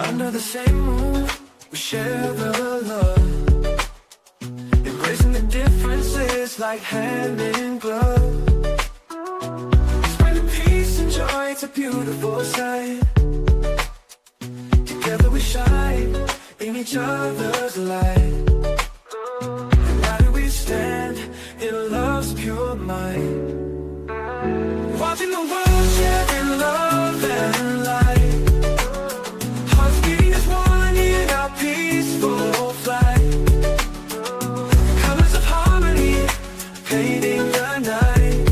Under the same roof, we share the love, embracing the differences like hand in glove. Spreading peace and joy, it's a beautiful sight. Together we shine in each other's light. And now do we stand in love's pure might, watching the world share in love and light. Hearts beating as one in our peaceful flight. Colors of harmony painting the night.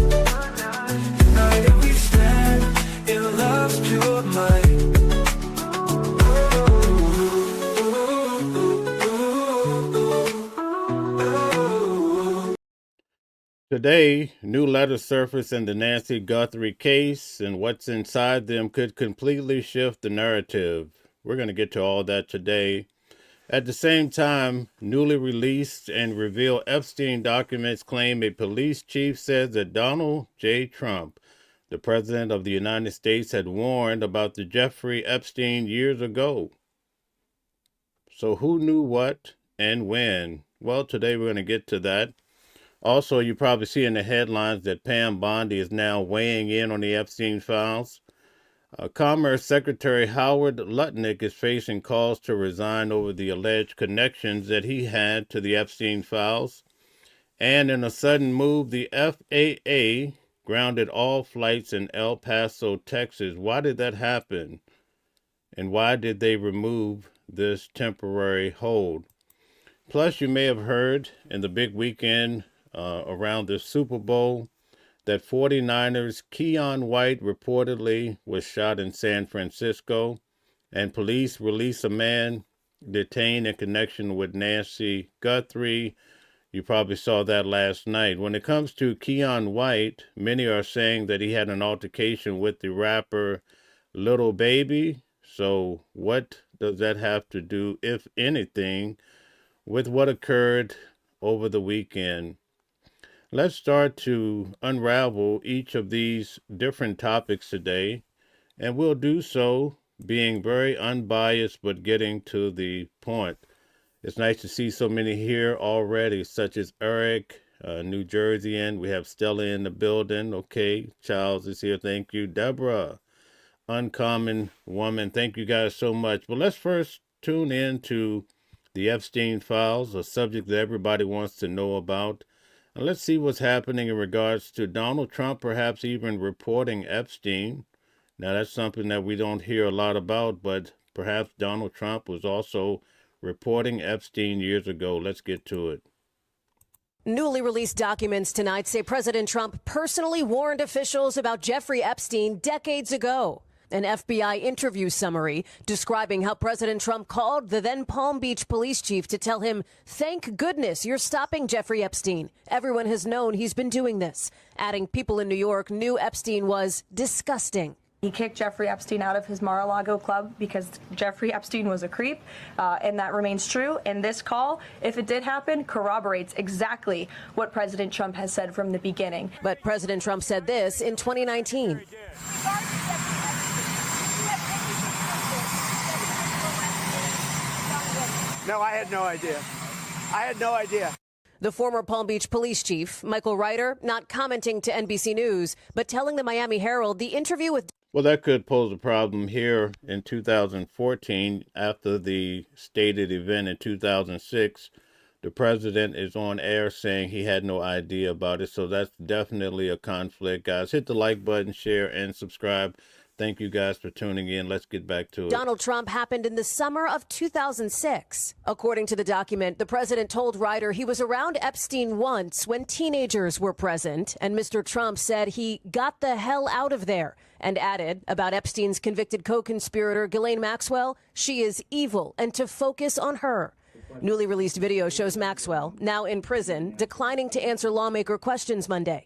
United we stand in love's pure might. Today, new letters surface in the Nancy Guthrie case, and what's inside them could completely shift the narrative. We're going to get to all that today. At the same time, newly released and revealed Epstein documents claim a police chief said that Donald J. Trump, the President of the United States, had warned about the Jeffrey Epstein years ago. So who knew what and when? Well, today we're going to get to that. Also, you probably see in the headlines that Pam Bondi is now weighing in on the Epstein files. Commerce Secretary Howard Lutnick is facing calls to resign over the alleged connections that he had to the Epstein files. And in a sudden move, the FAA grounded all flights in El Paso, Texas. Why did that happen? And why did they remove this temporary hold? Plus, you may have heard in the big weekend around the Super Bowl that 49ers Keon White reportedly was shot in San Francisco, and police released a man detained in connection with Nancy Guthrie. You probably saw that last night. When it comes to Keon White, many are saying that he had an altercation with the rapper Little Baby. So what does that have to do, if anything, with what occurred over the weekend? Let's start to unravel each of these different topics today, and we'll do so being very unbiased but getting to the point. It's nice to see so many here already, such as Eric, New Jerseyan. We have Stella in the building. Okay, Charles is here. Thank you. Deborah, Uncommon Woman. Thank you guys so much. But let's first tune in to the Epstein files, a subject that everybody wants to know about. And let's see what's happening in regards to Donald Trump perhaps even reporting Epstein. Now, that's something that we don't hear a lot about, but perhaps Donald Trump was also reporting Epstein years ago. Let's get to it. Newly released documents tonight say President Trump personally warned officials about Jeffrey Epstein decades ago. An FBI interview summary describing how President Trump called the then Palm Beach police chief to tell him, "Thank goodness you're stopping Jeffrey Epstein. Everyone has known he's been doing this." Adding people in New York knew Epstein was disgusting. He kicked Jeffrey Epstein out of his Mar-a-Lago club because Jeffrey Epstein was a creep, and that remains true. And this call, if it did happen, corroborates exactly what President Trump has said from the beginning. But President Trump said this in 2019. No, I had no idea. I had no idea. The former Palm Beach police chief, Michael Ryder, not commenting to NBC News, but telling the Miami Herald the interview with... Well, that could pose a problem here in 2014 after the stated event in 2006. The president is on air saying he had no idea about it. So that's definitely a conflict. Guys, hit the like button, share, and subscribe. Thank you guys for tuning in. Let's get back to it. Donald Trump happened in the summer of 2006. According to the document, the president told Ryder he was around Epstein once when teenagers were present, and Mr. Trump said he got the hell out of there, and added about Epstein's convicted co-conspirator Ghislaine Maxwell, she is evil and to focus on her. Newly released video shows Maxwell, now in prison, declining to answer lawmaker questions Monday.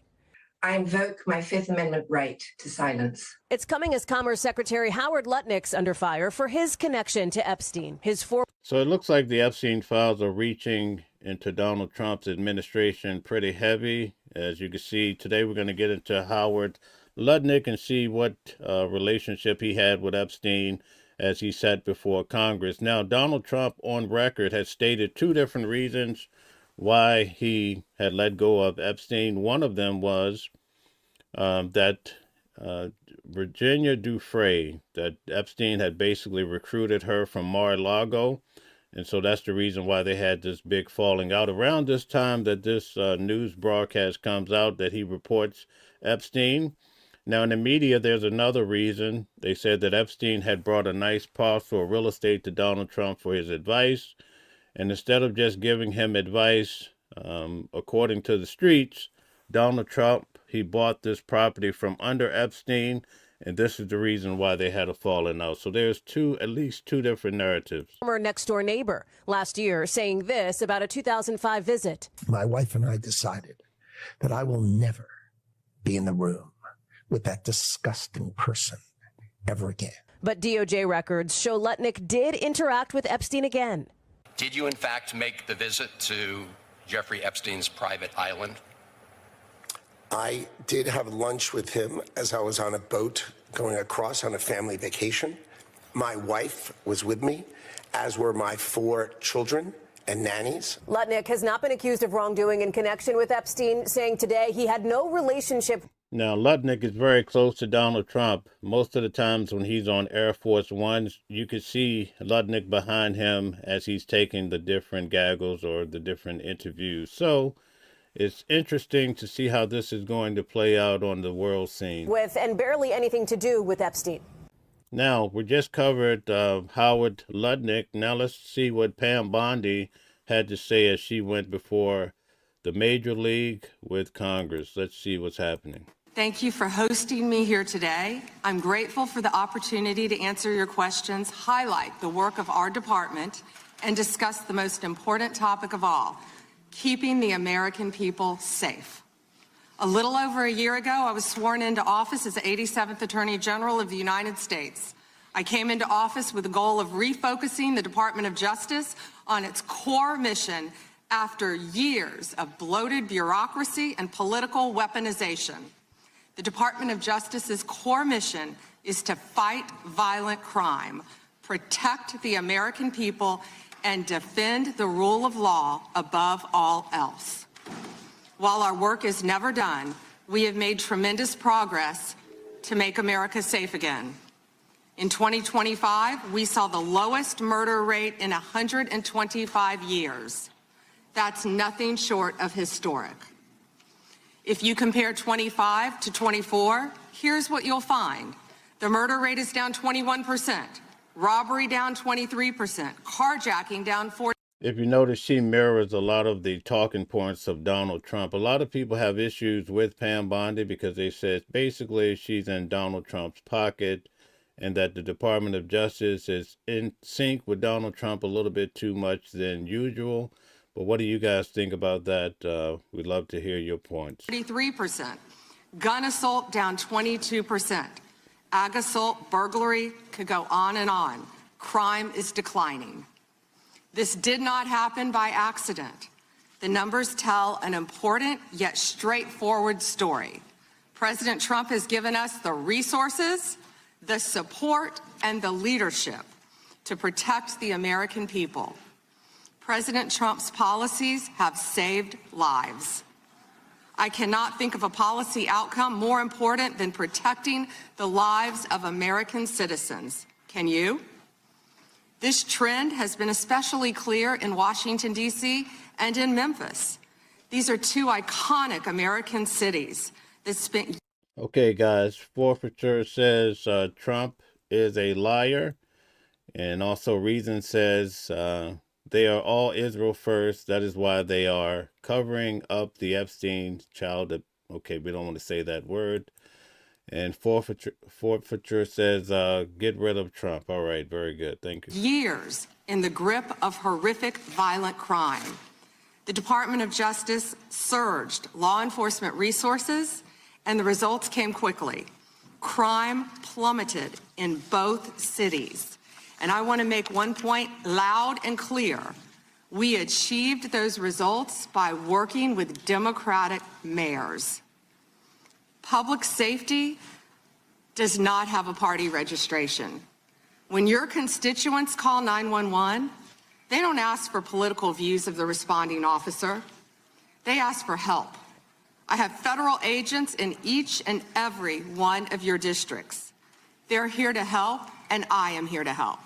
I invoke my Fifth Amendment right to silence. It's coming as Commerce Secretary Howard Lutnick's under fire for his connection to Epstein. So it looks like the Epstein files are reaching into Donald Trump's administration pretty heavy. As you can see, today we're going to get into Howard Lutnick and see what relationship he had with Epstein as he sat before Congress. Now, Donald Trump on record has stated two different reasons why he had let go of Epstein. One of them was that Virginia Dufresne, that Epstein had basically recruited her from Mar-a-Lago. And so that's the reason why they had this big falling out. Around this time that this news broadcast comes out that he reports Epstein. Now, in the media, there's another reason. They said that Epstein had brought a nice parcel of real estate to Donald Trump for his advice. And instead of just giving him advice, according to the streets, Donald Trump, he bought this property from under Epstein. And this is the reason why they had a falling out. So there's at least two different narratives. Former next-door neighbor last year saying this about a 2005 visit. My wife and I decided that I will never be in the room with that disgusting person ever again. But DOJ records show Lutnick did interact with Epstein again. Did you, in fact, make the visit to Jeffrey Epstein's private island? I did have lunch with him as I was on a boat going across on a family vacation. My wife was with me, as were my 4 children and nannies. Lutnick has not been accused of wrongdoing in connection with Epstein, saying today he had no relationship. Now, Lutnick is very close to Donald Trump. Most of the times when he's on Air Force One, you could see Lutnick behind him as he's taking the different gaggles or the different interviews. So it's interesting to see how this is going to play out on the world scene. And barely anything to do with Epstein. Now, we just covered Howard Lutnick. Now let's see what Pam Bondi had to say as she went before the Major League with Congress. Let's see what's happening. Thank you for hosting me here today. I'm grateful for the opportunity to answer your questions, highlight the work of our department, and discuss the most important topic of all, keeping the American people safe. A little over a year ago, I was sworn into office as the 87th Attorney General of the United States. I came into office with the goal of refocusing the Department of Justice on its core mission after years of bloated bureaucracy and political weaponization. The Department of Justice's core mission is to fight violent crime, protect the American people, and defend the rule of law above all else. While our work is never done, we have made tremendous progress to make America safe again. In 2025, we saw the lowest murder rate in 125 years. That's nothing short of historic. If you compare 25 to 24, here's what you'll find. The murder rate is down 21%, robbery down 23%, carjacking down 40%. If you notice, she mirrors a lot of the talking points of Donald Trump. A lot of people have issues with Pam Bondi because they said basically she's in Donald Trump's pocket and that the Department of Justice is in sync with Donald Trump a little bit too much than usual. But what do you guys think about that? We'd love to hear your points. 33%. Gun assault down 22%. Ag assault, burglary, could go on and on. Crime is declining. This did not happen by accident. The numbers tell an important yet straightforward story. President Trump has given us the resources, the support, and the leadership to protect the American people. President Trump's policies have saved lives. I cannot think of a policy outcome more important than protecting the lives of American citizens. Can you? This trend has been especially clear in Washington, D.C. and in Memphis. These are 2 iconic American cities that spent... Okay, guys, Forfeiture says Trump is a liar. And also Reason says they are all Israel first. That is why they are covering up the Epstein child. Okay, we don't want to say that word. And Forfeiture says, get rid of Trump. All right, very good. Thank you. Years in the grip of horrific violent crime. The Department of Justice surged law enforcement resources, and the results came quickly. Crime plummeted in both cities. And I want to make one point loud and clear. We achieved those results by working with Democratic mayors. Public safety does not have a party registration. When your constituents call 911, they don't ask for political views of the responding officer. They ask for help. I have federal agents in each and every one of your districts. They're here to help, and I am here to help.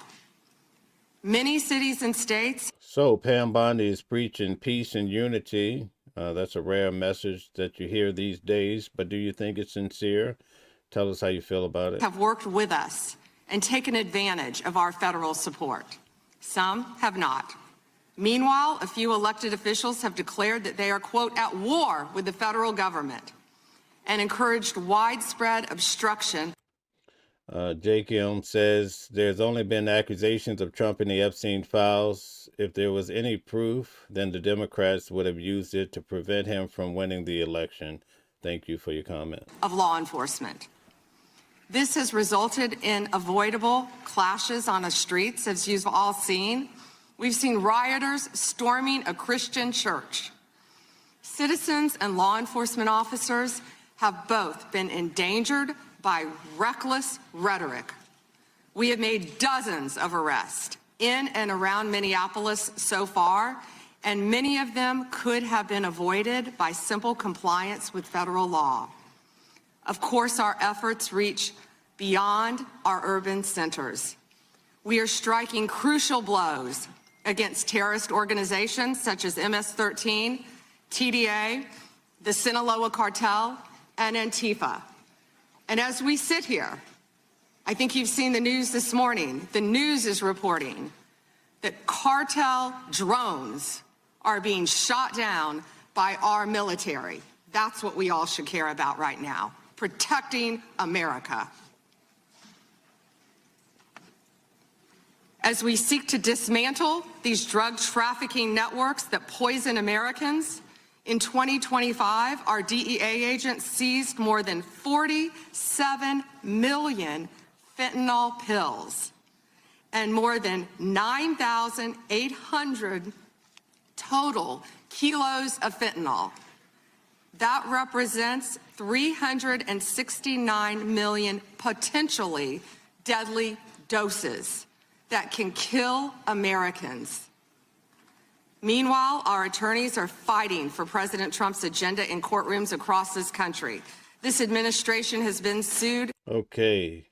Many cities and states. So Pam Bondi is preaching peace and unity. That's a rare message that you hear these days, but do you think it's sincere? Tell us how you feel about it. Have worked with us and taken advantage of our federal support. Some have not. Meanwhile, a few elected officials have declared that they are, quote, at war with the federal government and encouraged widespread obstruction. Keon says there's only been accusations of Trump in the Epstein files. If there was any proof, then the Democrats would have used it to prevent him from winning the election. Thank you for your comment. Of law enforcement. This has resulted in avoidable clashes on the streets, as you've all seen. We've seen rioters storming a Christian church. Citizens and law enforcement officers have both been endangered by reckless rhetoric. We have made dozens of arrests in and around Minneapolis so far, and many of them could have been avoided by simple compliance with federal law. Of course, our efforts reach beyond our urban centers. We are striking crucial blows against terrorist organizations such as MS-13, TDA, the Sinaloa cartel, and Antifa. And as we sit here, I think you've seen the news this morning. The news is reporting that cartel drones are being shot down by our military. That's what we all should care about right now, protecting America. As we seek to dismantle these drug trafficking networks that poison Americans, in 2025, our DEA agents seized more than 47 million fentanyl pills and more than 9,800 total kilos of fentanyl. That represents 369 million potentially deadly doses that can kill Americans. Meanwhile, our attorneys are fighting for President Trump's agenda in courtrooms across this country. This administration has been sued. Okay.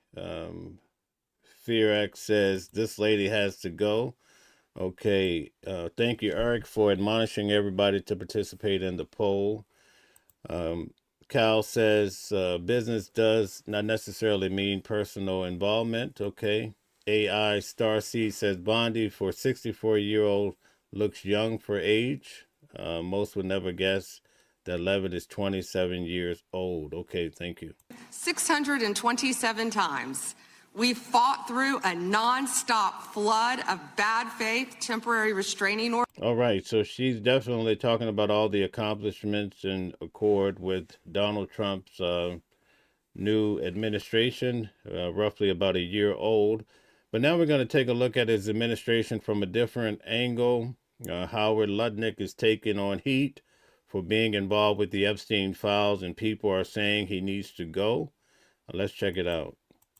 FearX says this lady has to go. Okay. Thank you, Eric, for admonishing everybody to participate in the poll. Cal says business does not necessarily mean personal involvement. Okay. AI Star C says Bondi for 64-year-old looks young for age. Most would never guess that Levitt is 27 years old. Okay, thank you. 627 times. We fought through a nonstop flood of bad faith temporary restraining orders. All right, so she's definitely talking about all the accomplishments in accord with Donald Trump's new administration, roughly about a year old. But now we're going to take a look at his administration from a different angle. Howard Lutnick is taking on heat for being involved with the Epstein files, and people are saying he needs to go. Let's check it out.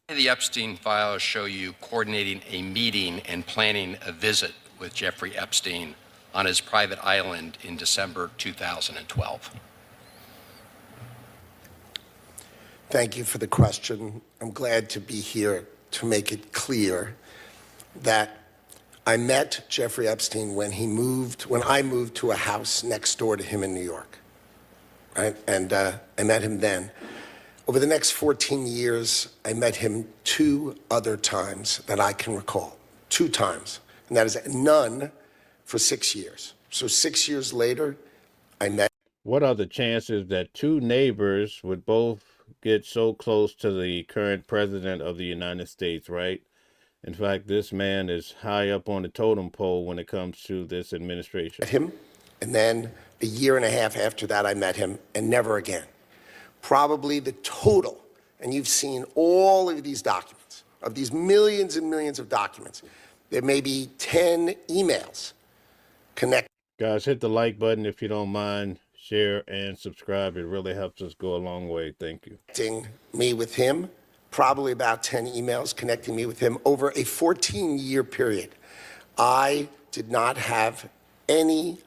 The Epstein files show you coordinating a meeting and planning a visit with Jeffrey Epstein on his private island in December 2012. Thank you for the question. I'm glad to be here to make it clear that I met Jeffrey Epstein when I moved to a house next door to him in New York, right? And I met him then. Over the next 14 years, I met him 2 other times that I can recall, 2 times. And that is none for 6 years. So 6 years later, I met. What are the chances that 2 neighbors would both get so close to the current president of the United States, right? In fact, this man is high up on the totem pole when it comes to this administration. Him, and then a year and a half after that, I met him, and never again. Probably the total, and you've seen all of these documents, of these millions and millions of documents, there may be 10 emails connected. Guys, hit the like button if you don't mind. Share and subscribe. It really helps us go a long way. Thank you. Me with him probably about 10 emails connecting me with him over a 14-year period. I did not have any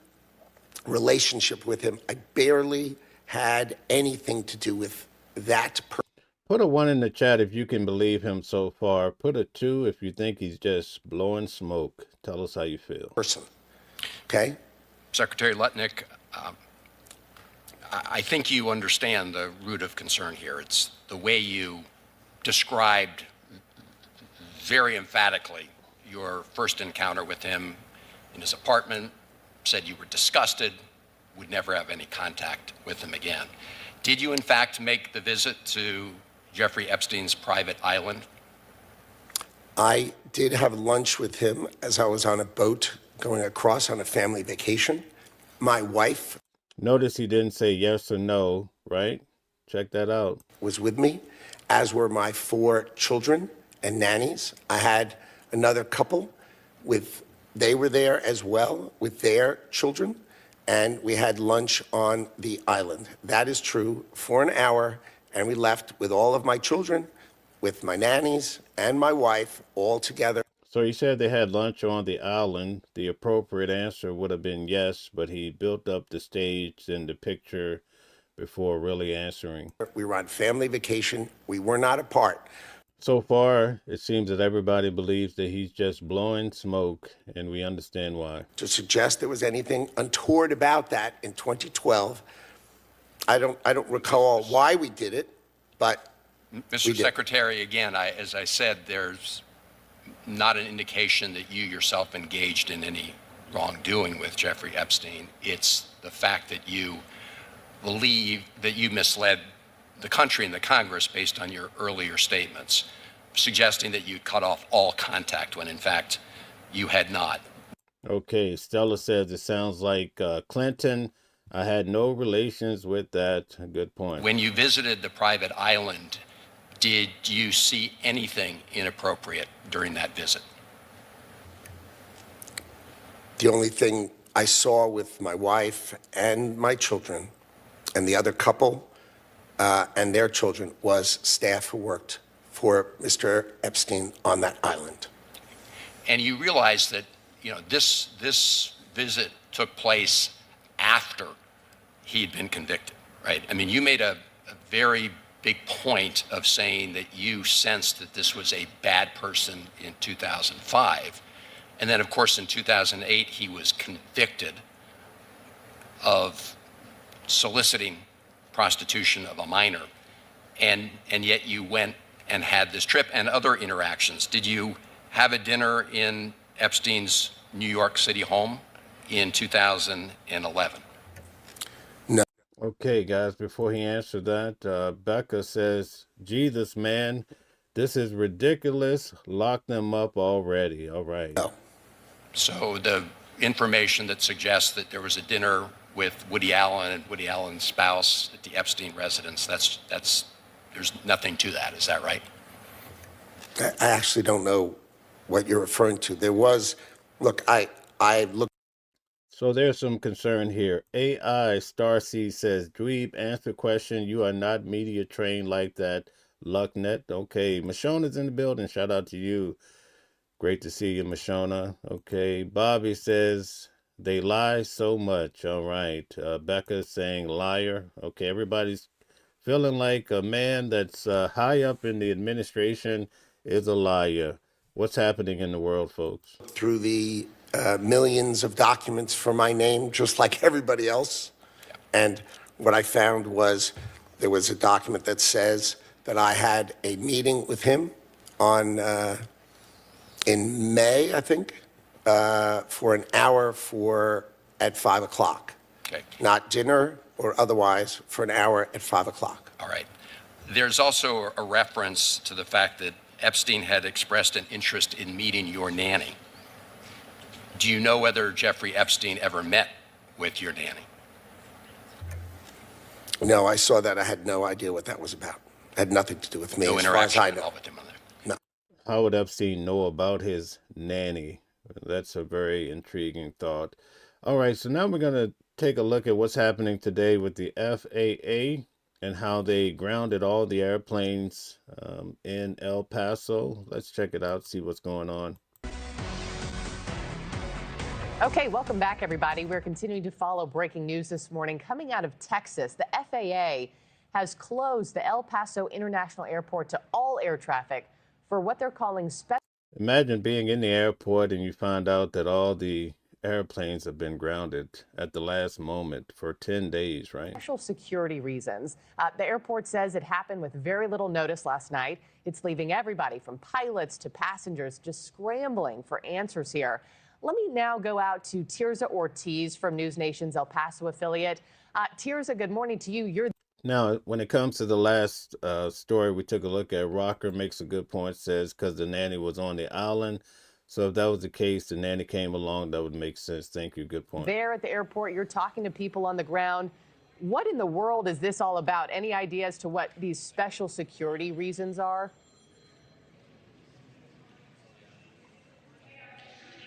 relationship with him. I barely had anything to do with that person. Put a 1 in the chat if you can believe him so far. Put a 2 if you think he's just blowing smoke. Tell us how you feel. Okay? Secretary Lutnick, I think you understand the root of concern here. It's the way you described very emphatically your first encounter with him in his apartment, said you were disgusted, would never have any contact with him again. Did you, in fact, make the visit to Jeffrey Epstein's private island? I did have lunch with him as I was on a boat going across on a family vacation. My wife... Notice he didn't say yes or no, right? Check that out. ...was with me, as were my 4 children and nannies. I had another couple they were there as well with their children, and we had lunch on the island. That is true, for an hour, and we left with all of my children, with my nannies and my wife all together. So he said they had lunch on the island. The appropriate answer would have been yes, but he built up the stage and the picture before really answering. We were on family vacation. We were not apart. So far, it seems that everybody believes that he's just blowing smoke, and we understand why. To suggest there was anything untoward about that in 2012, I don't recall why we did it, but Mr. Secretary, again, as I said, there's not an indication that you yourself engaged in any wrongdoing with Jeffrey Epstein. It's the fact that you believe that you misled the country and the Congress based on your earlier statements, suggesting that you cut off all contact when in fact you had not. Okay, Stella says it sounds like Clinton. I had no relations with that. Good point. When you visited the private island, did you see anything inappropriate during that visit? The only thing I saw with my wife and my children and the other couple and their children was staff who worked for Mr. Epstein on that island. And you realize that, this visit took place after he'd been convicted, right? I mean, you made a very big point of saying that you sensed that this was a bad person in 2005. And then, of course, in 2008, he was convicted of soliciting prostitution of a minor. And yet you went and had this trip and other interactions. Did you have a dinner in Epstein's New York City home in 2011? No. Okay, guys, before he answered that, Becca says, Jesus, man, this is ridiculous. Lock them up already. All right. No. So the information that suggests that there was a dinner with Woody Allen and Woody Allen's spouse at the Epstein residence, there's nothing to that. Is that right? I actually don't know what you're referring to. There was, look, I looked. So there's some concern here. AI Starseed says, Dweeb, answer question. You are not media trained like that. Lucknet. Okay. Mashona's in the building. Shout out to you. Great to see you, Mashona. Okay. Bobby says, they lie so much. All right. Becca saying liar. Okay. Everybody's feeling like a man that's high up in the administration is a liar. What's happening in the world, folks? Through the millions of documents for my name, just like everybody else. And what I found was there was a document that says that I had a meeting with him on in May, I think, for an hour at 5 o'clock. Okay. Not dinner or otherwise, for an hour at 5 o'clock. All right. There's also a reference to the fact that Epstein had expressed an interest in meeting your nanny. Do you know whether Jeffrey Epstein ever met with your nanny? No, I saw that. I had no idea what that was about. It had nothing to do with me. No as far as interaction I at know. all with him on that? No. How would Epstein know about his nanny? That's a very intriguing thought. All right, so now we're going to take a look at what's happening today with the FAA and how they grounded all the airplanes in El Paso. Let's check it out, see what's going on. Okay, welcome back, everybody. We're continuing to follow breaking news this morning. Coming out of Texas, the FAA has closed the El Paso International Airport to all air traffic for what they're calling special. Imagine being in the airport and you find out that all the airplanes have been grounded at the last moment for 10 days, right? Special security reasons. The airport says it happened with very little notice last night. It's leaving everybody from pilots to passengers just scrambling for answers here. Let me now go out to Tirza Ortiz from News Nation's El Paso affiliate. Tirza, good morning to you. Now, when it comes to the last story we took a look at, Rocker makes a good point, says because the nanny was on the island. So if that was the case, the nanny came along, that would make sense. Thank you. Good point. There at the airport, you're talking to people on the ground. What in the world is this all about? Any idea as to what these special security reasons are?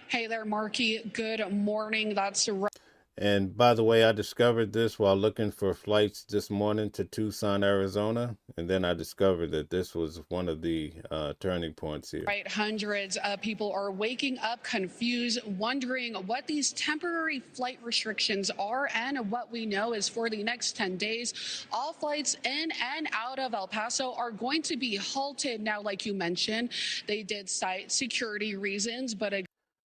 Hey there, Marky. Good morning. That's right. And by the way, I discovered this while looking for flights this morning to Tucson, Arizona. And then I discovered that this was one of the turning points here. Right. Hundreds of people are waking up confused, wondering what these temporary flight restrictions are. And what we know is for the next 10 days, all flights in and out of El Paso are going to be halted. Now, like you mentioned, they did cite security reasons, but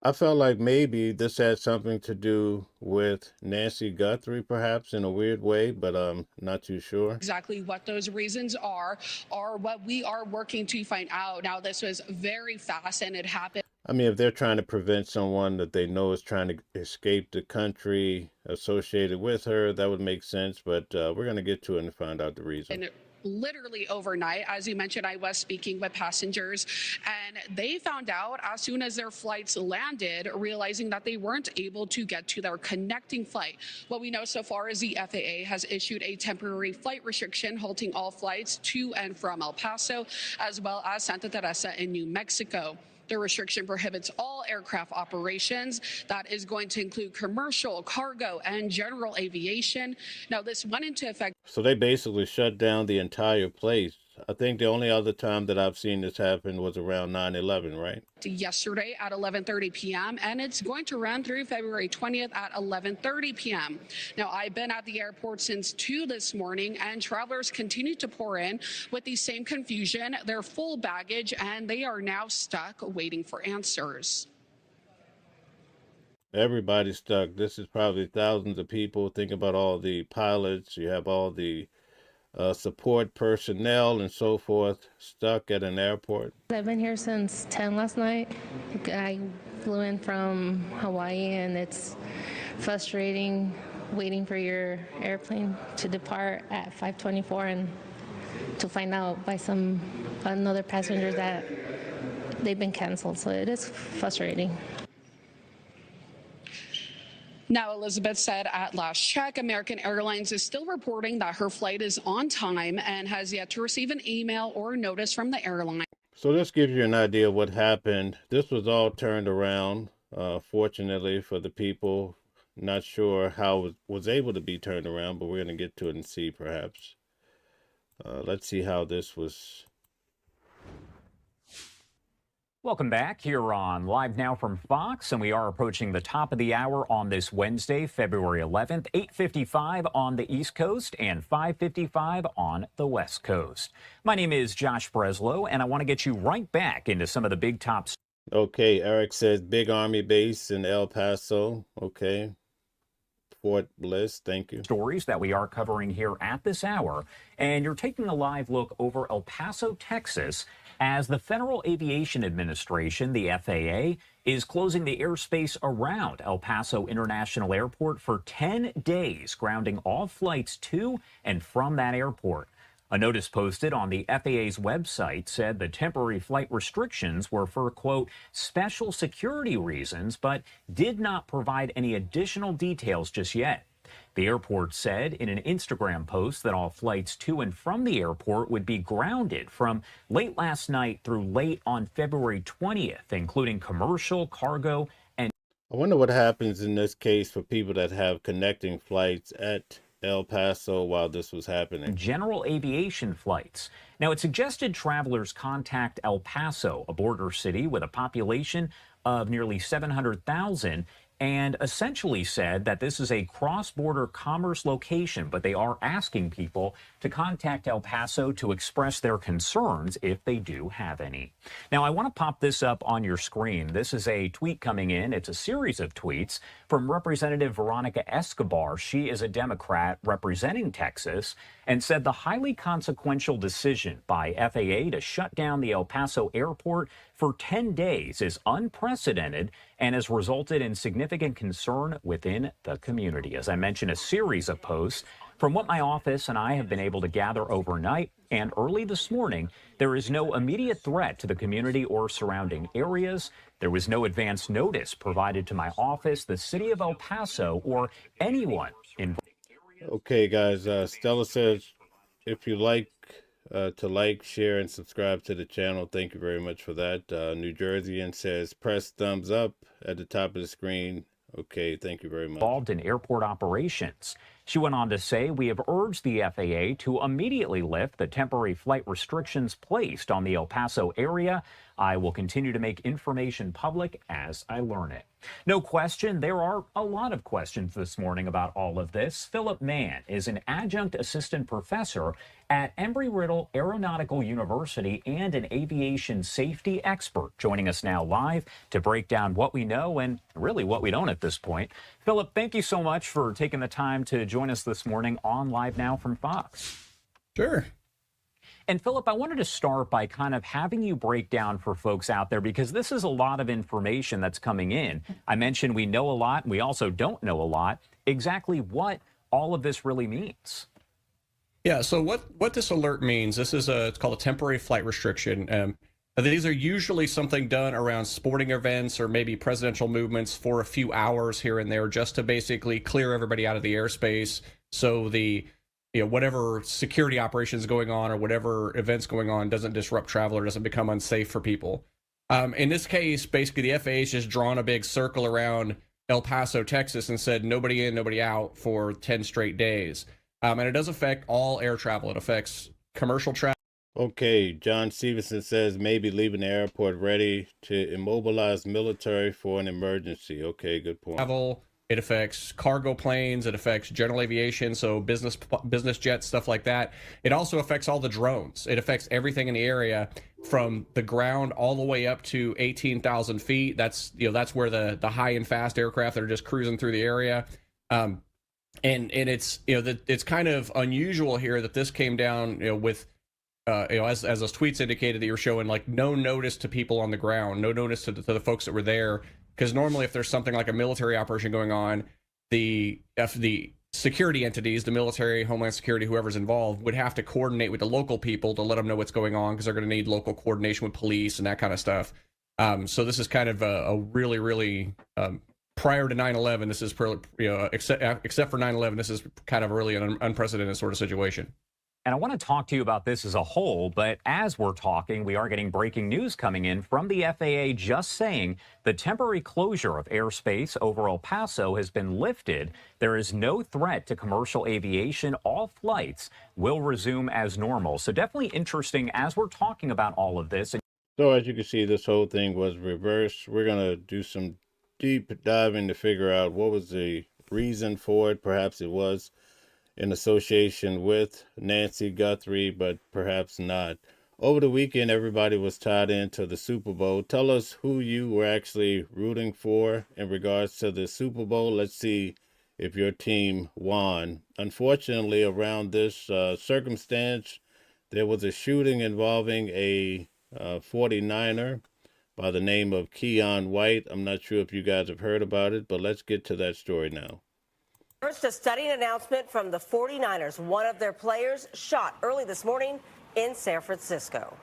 I felt like maybe this had something to do with Nancy Guthrie, perhaps in a weird way, but I'm not too sure. Exactly what those reasons are what we are working to find out. Now, this was very fast and it happened. I mean, if they're trying to prevent someone that they know is trying to escape the country associated with her, that would make sense. But we're going to get to it and find out the reason. Literally overnight, as you mentioned, I was speaking with passengers and they found out as soon as their flights landed, realizing that they weren't able to get to their connecting flight. What we know so far is the FAA has issued a temporary flight restriction halting all flights to and from El Paso, as well as Santa Teresa in New Mexico. The restriction prohibits all aircraft operations. That is going to include commercial, cargo, and general aviation. Now, this went into effect. So they basically shut down the entire place. I think the only other time that I've seen this happen was around 9/11, right? Yesterday at 11:30 p.m. and it's going to run through February 20th at 11:30 p.m. Now, I've been at the airport since 2 this morning and travelers continue to pour in with the same confusion, their full baggage, and they are now stuck waiting for answers. Everybody's stuck. This is probably thousands of people. Think about all the pilots. You have all the support personnel and so forth stuck at an airport. I've been here since 10 last night. I flew in from Hawaii and it's frustrating waiting for your airplane to depart at 5:24 and to find out by another passenger that they've been canceled. So it is frustrating. Now, Elizabeth said at last check, American Airlines is still reporting that her flight is on time and has yet to receive an email or notice from the airline. So this gives you an idea of what happened. This was all turned around, fortunately for the people. Not sure how it was able to be turned around, but we're going to get to it and see perhaps. Let's see how this was. Welcome back here on Live Now from Fox, and we are approaching the top of the hour on this Wednesday, February 11th, 8:55 on the East Coast and 5:55 on the West Coast. My name is Josh Breslow, and I want to get you right back into some of the big tops. Okay, Eric says big Army base in El Paso. Okay. Fort Bliss, thank you. Stories that we are covering here at this hour, and you're taking a live look over El Paso, Texas, as the Federal Aviation Administration, the FAA, is closing the airspace around El Paso International Airport for 10 days, grounding all flights to and from that airport. A notice posted on the FAA's website said the temporary flight restrictions were for, quote, special security reasons, but did not provide any additional details just yet. The airport said in an Instagram post that all flights to and from the airport would be grounded from late last night through late on February 20th, including commercial, cargo, and... I wonder what happens in this case for people that have connecting flights at El Paso while this was happening. General aviation flights. Now, it suggested travelers contact El Paso, a border city with a population of nearly 700,000, and essentially said that this is a cross-border commerce location, but they are asking people to contact El Paso to express their concerns if they do have any. Now, I want to pop this up on your screen. This is a tweet coming in. It's a series of tweets from Representative Veronica Escobar. She is a Democrat representing Texas and said the highly consequential decision by FAA to shut down the El Paso airport for 10 days is unprecedented and has resulted in significant concern within the community. As I mentioned, a series of posts from what my office and I have been able to gather overnight and early this morning. There is no immediate threat to the community or surrounding areas. There was no advance notice provided to my office, the city of El Paso, or anyone involved. Okay, guys, Stella says if you like to like, share, and subscribe to the channel, thank you very much for that. New Jerseyan says press thumbs up at the top of the screen. Okay, thank you very much. Involved in airport operations. She went on to say, we have urged the FAA to immediately lift the temporary flight restrictions placed on the El Paso area. I will continue to make information public as I learn it. No question, there are a lot of questions this morning about all of this. Philip Mann is an adjunct assistant professor at Embry-Riddle Aeronautical University and an aviation safety expert, joining us now live to break down what we know and really what we don't at this point. Philip, thank you so much for taking the time to join us this morning on Live Now from Fox. Sure. And Philip, I wanted to start by kind of having you break down for folks out there, because this is a lot of information that's coming in. I mentioned we know a lot, and we also don't know a lot, exactly what all of this really means. Yeah, so what this alert means, this is it's called a temporary flight restriction. These are usually something done around sporting events or maybe presidential movements for a few hours here and there, just to basically clear everybody out of the airspace. So the whatever security operations going on or whatever events going on doesn't disrupt travel or doesn't become unsafe for people. In this case, basically the FAA has just drawn a big circle around El Paso, Texas, and said nobody in, nobody out for 10 straight days. And it does affect all air travel. It affects commercial travel. Okay, John Stevenson says maybe leaving the airport ready to immobilize military for an emergency. Okay, good point. Travel. It affects cargo planes. It affects general aviation, so business jets, stuff like that. It also affects all the drones. It affects everything in the area from the ground all the way up to 18,000 feet. That's where the high and fast aircraft that are just cruising through the area. And it's it's kind of unusual here that this came down with as those tweets indicated that you're showing like no notice to people on the ground, no notice to the folks that were there. Because normally if there's something like a military operation going on, the security entities, the military, Homeland Security, whoever's involved, would have to coordinate with the local people to let them know what's going on, because they're going to need local coordination with police and that kind of stuff. So this is kind of a really, really prior to 9/11. This is except for 9/11, this is kind of really an unprecedented sort of situation. And I want to talk to you about this as a whole, but as we're talking, we are getting breaking news coming in from the FAA just saying the temporary closure of airspace over El Paso has been lifted. There is no threat to commercial aviation. All flights will resume as normal. So definitely interesting as we're talking about all of this. So as you can see, this whole thing was reversed. We're going to do some deep diving to figure out what was the reason for it. Perhaps it was in association with Nancy Guthrie, but perhaps not. Over the weekend, everybody was tied into the Super Bowl. Tell us who you were actually rooting for in regards to the Super Bowl. Let's see if your team won. Unfortunately, around this circumstance, there was a shooting involving a 49er by the name of Keon White. I'm not sure if you guys have heard about it, but let's get to that story now. First, a stunning announcement from the 49ers. One of their players shot early this morning in San Francisco.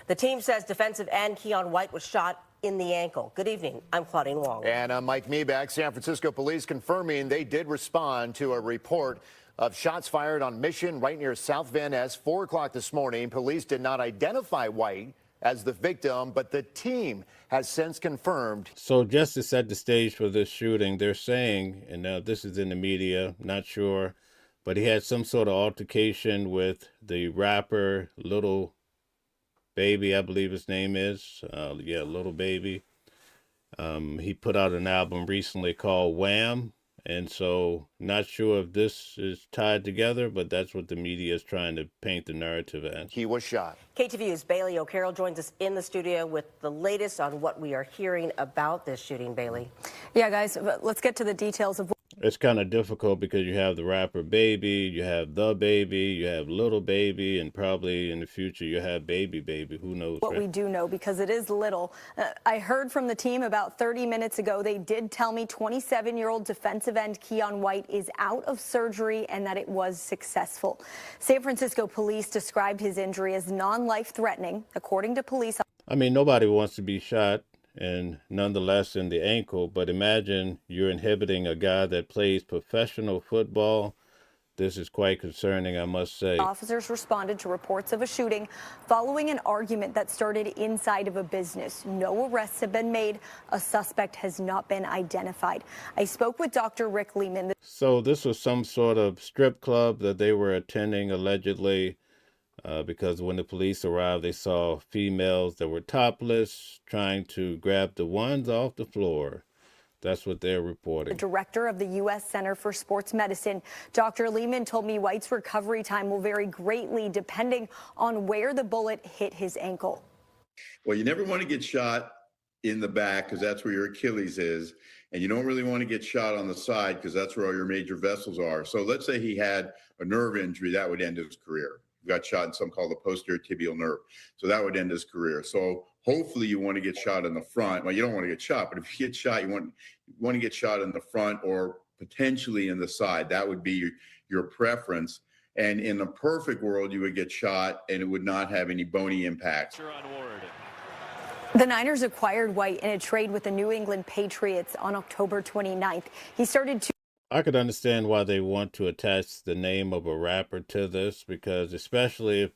The team says defensive end Keon White was shot in the ankle. Good evening. I'm Claudine Wong. And I'm Mike Meeback. San Francisco police confirming they did respond to a report of shots fired on Mission right near South Van Ness. 4 o'clock this morning. Police did not identify White as the victim, but the team has since confirmed. So just to set the stage for this shooting, they're saying, and now this is in the media, not sure, but he had some sort of altercation with the rapper Little Baby, I believe his name is. Little Baby. He put out an album recently called Wham. And so, not sure if this is tied together, but that's what the media is trying to paint the narrative as. He was shot. KTVU's Bailey O'Carroll joins us in the studio with the latest on what we are hearing about this shooting, Bailey. Yeah, guys, let's get to the details of It's kind of difficult because you have the rapper Baby, you have the Baby, you have Little Baby, and probably in the future you have Baby. Who knows? what we do know, because it is little. I heard from the team about 30 minutes ago. They did tell me 27-year-old defensive end Keon White is out of surgery and that it was successful. San Francisco police described his injury as non-life threatening, according to police. I mean, nobody wants to be shot, and nonetheless in the ankle, but imagine you're inhibiting a guy that plays professional football. This is quite concerning, I must say. Officers responded to reports of a shooting following an argument that started inside of a business. No arrests have been made. A suspect has not been identified. I spoke with Dr. Rick Lehman. So this was some sort of strip club that they were attending, allegedly, because when the police arrived, they saw females that were topless trying to grab the ones off the floor. That's what they're reporting. The director of the U.S. Center for Sports Medicine, Dr. Lehman, told me White's recovery time will vary greatly depending on where the bullet hit his ankle. Well, you never want to get shot in the back because that's where your Achilles is. And you don't really want to get shot on the side because that's where all your major vessels are. So let's say he had a nerve injury, that would end his career. He got shot in something called the posterior tibial nerve. So that would end his career. So hopefully you want to get shot in the front. Well, you don't want to get shot, but if you get shot, you want to get shot in the front or potentially in the side. That would be your preference. And in a perfect world, you would get shot and it would not have any bony impacts. The Niners acquired White in a trade with the New England Patriots on October 29th. He started to I could understand why they want to attach the name of a rapper to this, because especially if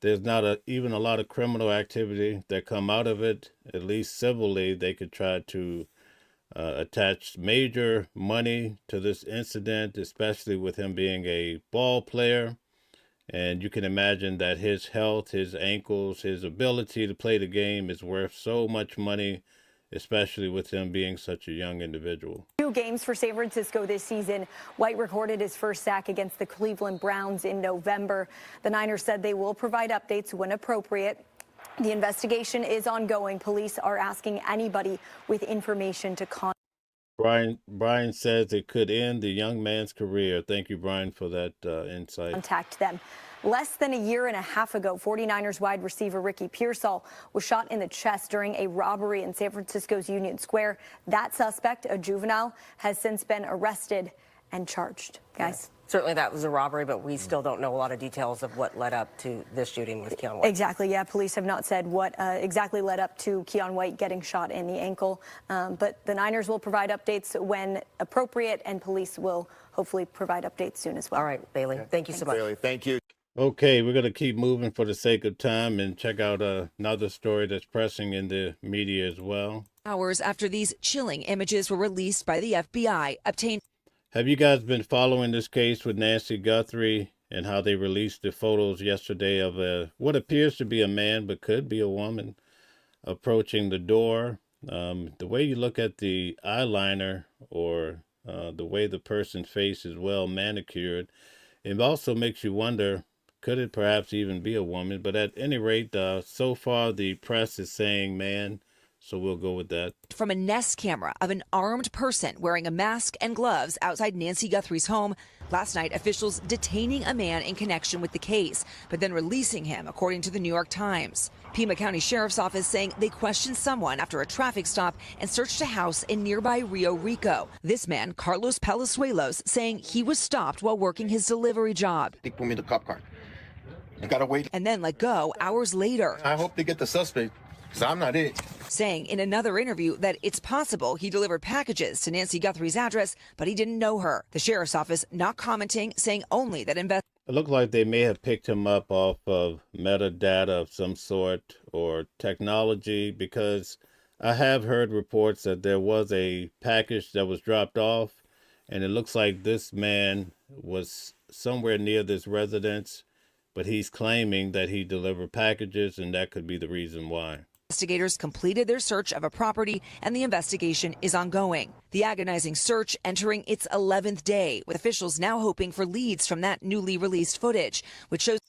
there's not even a lot of criminal activity that come out of it, at least civilly, they could try to attach major money to this incident, especially with him being a ball player. And you can imagine that his health, his ankles, his ability to play the game is worth so much money, especially with him being such a young individual. 2 games for San Francisco this season. White recorded his first sack against the Cleveland Browns in November. The Niners said they will provide updates when appropriate. The investigation is ongoing. Police are asking anybody with information to contact. Brian says it could end the young man's career. Thank you, Brian, for that insight. Contact them. Less than a year and a half ago, 49ers wide receiver Ricky Pearsall was shot in the chest during a robbery in San Francisco's Union Square. That suspect, a juvenile, has since been arrested and charged. Guys. Certainly that was a robbery, but we still don't know a lot of details of what led up to this shooting with Keon White. Exactly, yeah. Police have not said what exactly led up to Keon White getting shot in the ankle. But the Niners will provide updates when appropriate, and police will hopefully provide updates soon as well. All right, Bailey. Thank you so much. Bailey, thank you. Okay, we're going to keep moving for the sake of time and check out another story that's pressing in the media as well. Hours after these chilling images were released by the FBI, obtained. Have you guys been following this case with Nancy Guthrie and how they released the photos yesterday of what appears to be a man but could be a woman approaching the door? The way you look at the eyeliner or the way the person's face is well manicured, it also makes you wonder, could it perhaps even be a woman? But at any rate, so far the press is saying man, so we'll go with that. From a Nest camera of an armed person wearing a mask and gloves outside Nancy Guthrie's home. Last night, officials detaining a man in connection with the case, but then releasing him, according to the New York Times. Pima County Sheriff's Office saying they questioned someone after a traffic stop and searched a house in nearby Rio Rico. This man, Carlos Palazuelos, saying he was stopped while working his delivery job. They put me in the cop car. I gotta wait. And then let go hours later. I hope they get the suspect, because I'm not it. Saying in another interview that it's possible he delivered packages to Nancy Guthrie's address, but he didn't know her. The sheriff's office not commenting, saying only that It looked like they may have picked him up off of metadata of some sort or technology, because I have heard reports that there was a package that was dropped off, and it looks like this man was somewhere near this residence, but he's claiming that he delivered packages, and that could be the reason why. Investigators completed their search of a property, and the investigation is ongoing. The agonizing search entering its 11th day, with officials now hoping for leads from that newly released footage, which shows.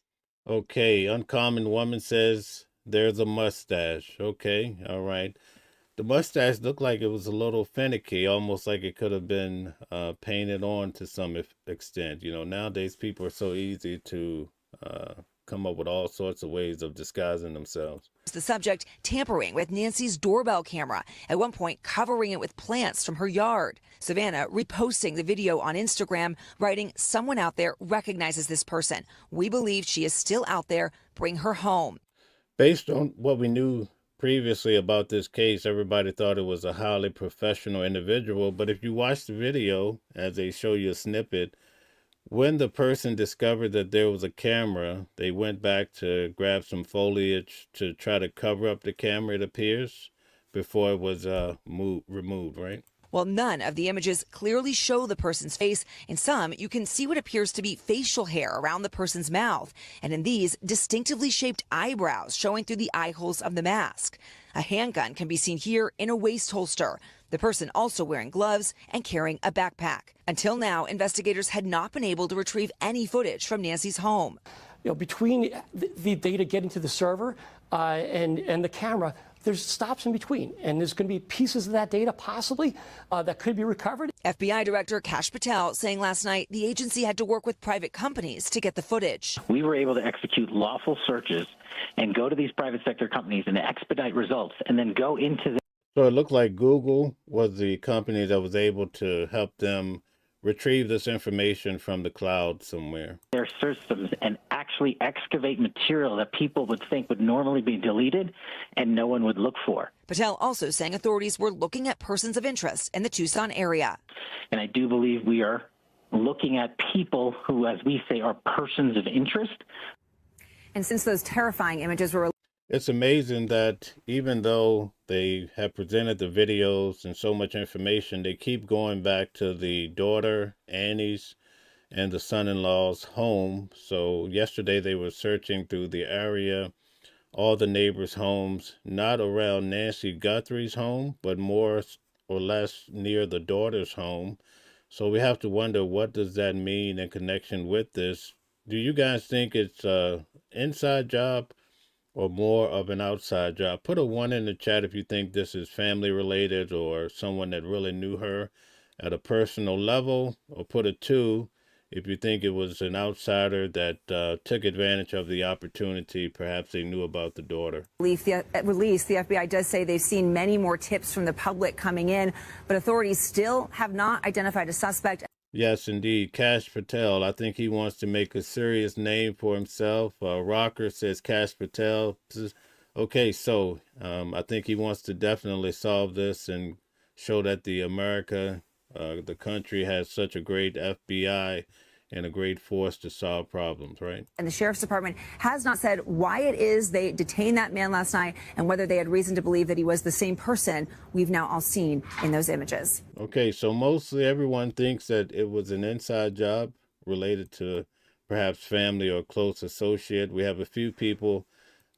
Okay, Uncommon Woman says there's a mustache. Okay, all right. The mustache looked like it was a little finicky, almost like it could have been painted on to some extent. You know, nowadays people are so easy to come up with all sorts of ways of disguising themselves. The subject tampering with Nancy's doorbell camera, at one point covering it with plants from her yard. Savannah reposting the video on Instagram, writing, "Someone out there recognizes this person. We believe she is still out there. Bring her home." Based on what we knew previously about this case, everybody thought it was a highly professional individual. But if you watch the video, as they show you a snippet, when the person discovered that there was a camera, they went back to grab some foliage to try to cover up the camera, it appears, before it was removed, right? Well, none of the images clearly show the person's face. In some, you can see what appears to be facial hair around the person's mouth, and in these, distinctively shaped eyebrows showing through the eye holes of the mask. A handgun can be seen here in a waist holster. The person also wearing gloves and carrying a backpack. Until now, investigators had not been able to retrieve any footage from Nancy's home. You know, between the data getting to the server and the camera, there's stops in between, and there's going to be pieces of that data possibly that could be recovered. FBI Director Kash Patel saying last night the agency had to work with private companies to get the footage. We were able to execute lawful searches and go to these private sector companies and expedite results and then go into the. So it looked like Google was the company that was able to help them retrieve this information from the cloud somewhere. Their systems and actually excavate material that people would think would normally be deleted and no one would look for. Patel also saying authorities were looking at persons of interest in the Tucson area. And I do believe we are looking at people who, as we say, are persons of interest. And since those terrifying images were. It's amazing that even though they have presented the videos and so much information, they keep going back to the daughter, Annie's, and the son-in-law's home. So yesterday they were searching through the area, all the neighbors' homes, not around Nancy Guthrie's home, but more or less near the daughter's home. So we have to wonder, what does that mean in connection with this? Do you guys think it's an inside job or more of an outside job? Put a 1 in the chat if you think this is family related or someone that really knew her at a personal level, or put a 2 if you think it was an outsider that took advantage of the opportunity. Perhaps they knew about the daughter. The FBI does say they've seen many more tips from the public coming in, but authorities still have not identified a suspect. Yes, indeed. Kash Patel, I think he wants to make a serious name for himself. Rocker says Kash Patel. Okay, so I think he wants to definitely solve this and show that the country has such a great FBI and a great force to solve problems, right? And the sheriff's department has not said why it is they detained that man last night and whether they had reason to believe that he was the same person we've now all seen in those images. Okay, so mostly everyone thinks that it was an inside job related to perhaps family or close associate. We have a few people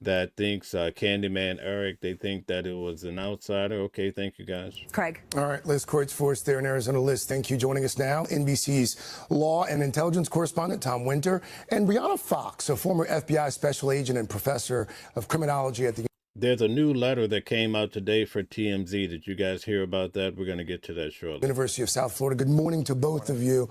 that thinks Candyman Eric, they think that it was an outsider. Okay, thank you guys. Craig. All right, Liz Kreutz for us there in Arizona. Liz, thank you. Joining us now, NBC's law and intelligence correspondent Tom Winter, and Brianna Fox, a former FBI special agent and professor of criminology at the. There's a new letter that came out today for TMZ. Did you guys hear about that? We're going to get to that shortly. University of South Florida. Good morning to both of you.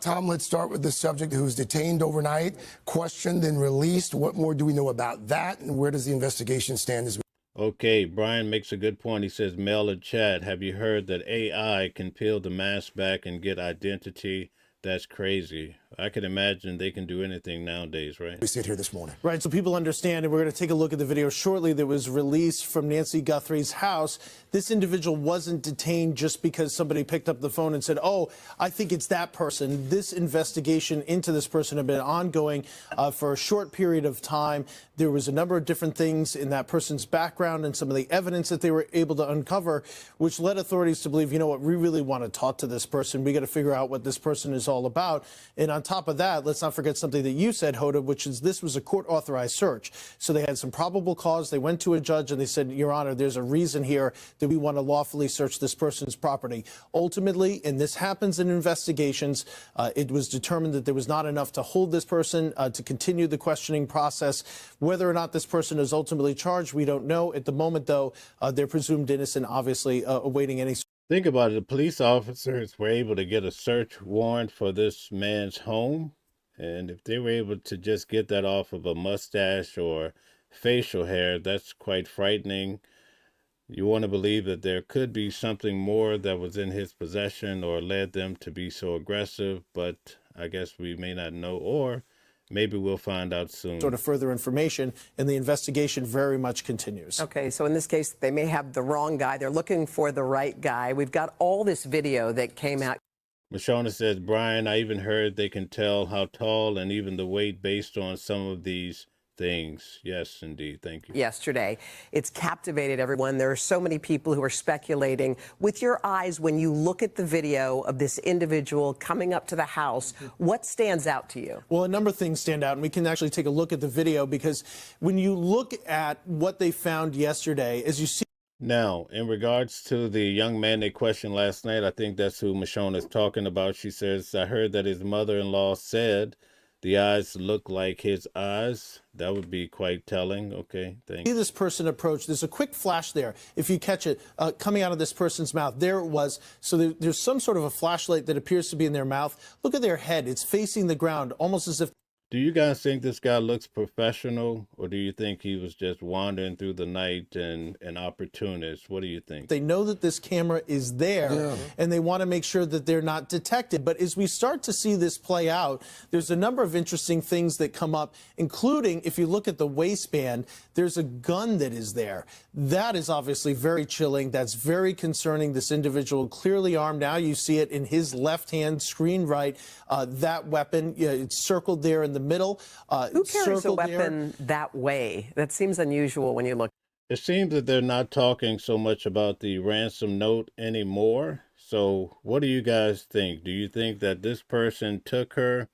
Tom, let's start with the subject who's detained overnight, questioned, and released. What more do we know about that, and where does the investigation stand? Okay, Brian makes a good point. He says, mail a chat. Have you heard that AI can peel the mask back and get identity? That's crazy. I can imagine they can do anything nowadays, right? We sit here this morning. Right, so people understand, and we're going to take a look at the video shortly that was released from Nancy Guthrie's house. This individual wasn't detained just because somebody picked up the phone and said, oh, I think it's that person. This investigation into this person had been ongoing for a short period of time. There was a number of different things in that person's background and some of the evidence that they were able to uncover, which led authorities to believe, you know what, we really want to talk to this person. We got to figure out what this person is all about. And on top of that, let's not forget something that you said, Hoda, which is this was a court-authorized search. So they had some probable cause. They went to a judge and they said, Your Honor, there's a reason here that we want to lawfully search this person's property. Ultimately, and this happens in investigations, it was determined that there was not enough to hold this person to continue the questioning process. Whether or not this person is ultimately charged, we don't know. At the moment, though, they're presumed innocent, obviously awaiting any. Think about it. The police officers were able to get a search warrant for this man's home. And if they were able to just get that off of a mustache or facial hair, that's quite frightening. You want to believe that there could be something more that was in his possession or led them to be so aggressive, but I guess we may not know, or maybe we'll find out soon. Sort of further information, and the investigation very much continues. Okay, so in this case, they may have the wrong guy. They're looking for the right guy. We've got all this video that came out. Mashona says, Brian, I even heard they can tell how tall and even the weight based on some of these things. Yes, indeed. Thank you. Yesterday. It's captivated everyone. There are so many people who are speculating. With your eyes, when you look at the video of this individual coming up to the house, what stands out to you? Well, a number of things stand out, and we can actually take a look at the video because when you look at what they found yesterday, as you see. Now, in regards to the young man they questioned last night, I think that's who Mashona is talking about. She says, I heard that his mother-in-law said the eyes look like his eyes. That would be quite telling. Okay, thanks. See this person approach. There's a quick flash there. If you catch it coming out of this person's mouth, there it was. So there's some sort of a flashlight that appears to be in their mouth. Look at their head. It's facing the ground, almost as if. Do you guys think this guy looks professional, or do you think he was just wandering through the night and an opportunist? What do you think? They know that this camera is there, and they want to make sure that they're not detected. But as we start to see this play out, there's a number of interesting things that come up, including, if you look at the waistband, there's a gun that is there. That is obviously very chilling. That's very concerning. This individual clearly armed. Now you see it in his left hand, screen right. That weapon, it's circled there in the middle. Who carries a weapon that way? That seems unusual when you look. It seems that they're not talking so much about the ransom note anymore. So what do you guys think? Do you think that this person took her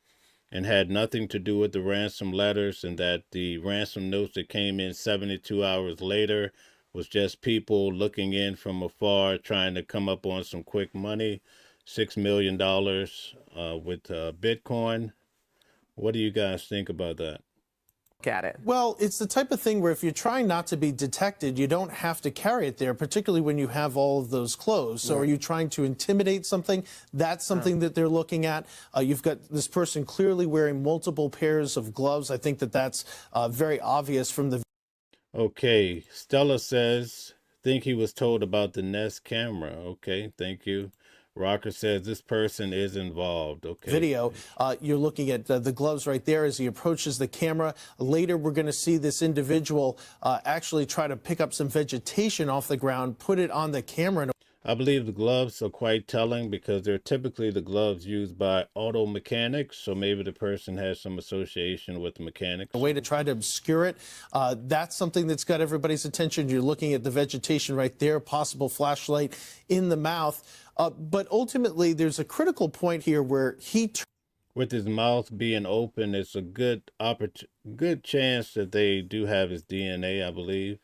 and had nothing to do with the ransom letters, and that the ransom notes that came in 72 hours later was just people looking in from afar trying to come up on some quick money, $6 million with Bitcoin? What do you guys think about that? At it. Well, it's the type of thing where if you're trying not to be detected, you don't have to carry it there, particularly when you have all of those clothes. So are you trying to intimidate something? That's something that they're looking at. You've got this person clearly wearing multiple pairs of gloves. I think that that's very obvious from the. Okay, Stella says, think he was told about the Nest camera. Okay, thank you. Rocker says this person is involved. Okay. Video, you're looking at the gloves right there as he approaches the camera. Later, we're going to see this individual actually try to pick up some vegetation off the ground, put it on the camera. I believe the gloves are quite telling because they're typically the gloves used by auto mechanics. So maybe the person has some association with mechanics. A way to try to obscure it. That's something that's got everybody's attention. You're looking at the vegetation right there, possible flashlight in the mouth. But ultimately, there's a critical point here where with his mouth being open, it's a good chance that they do have his DNA, I believe.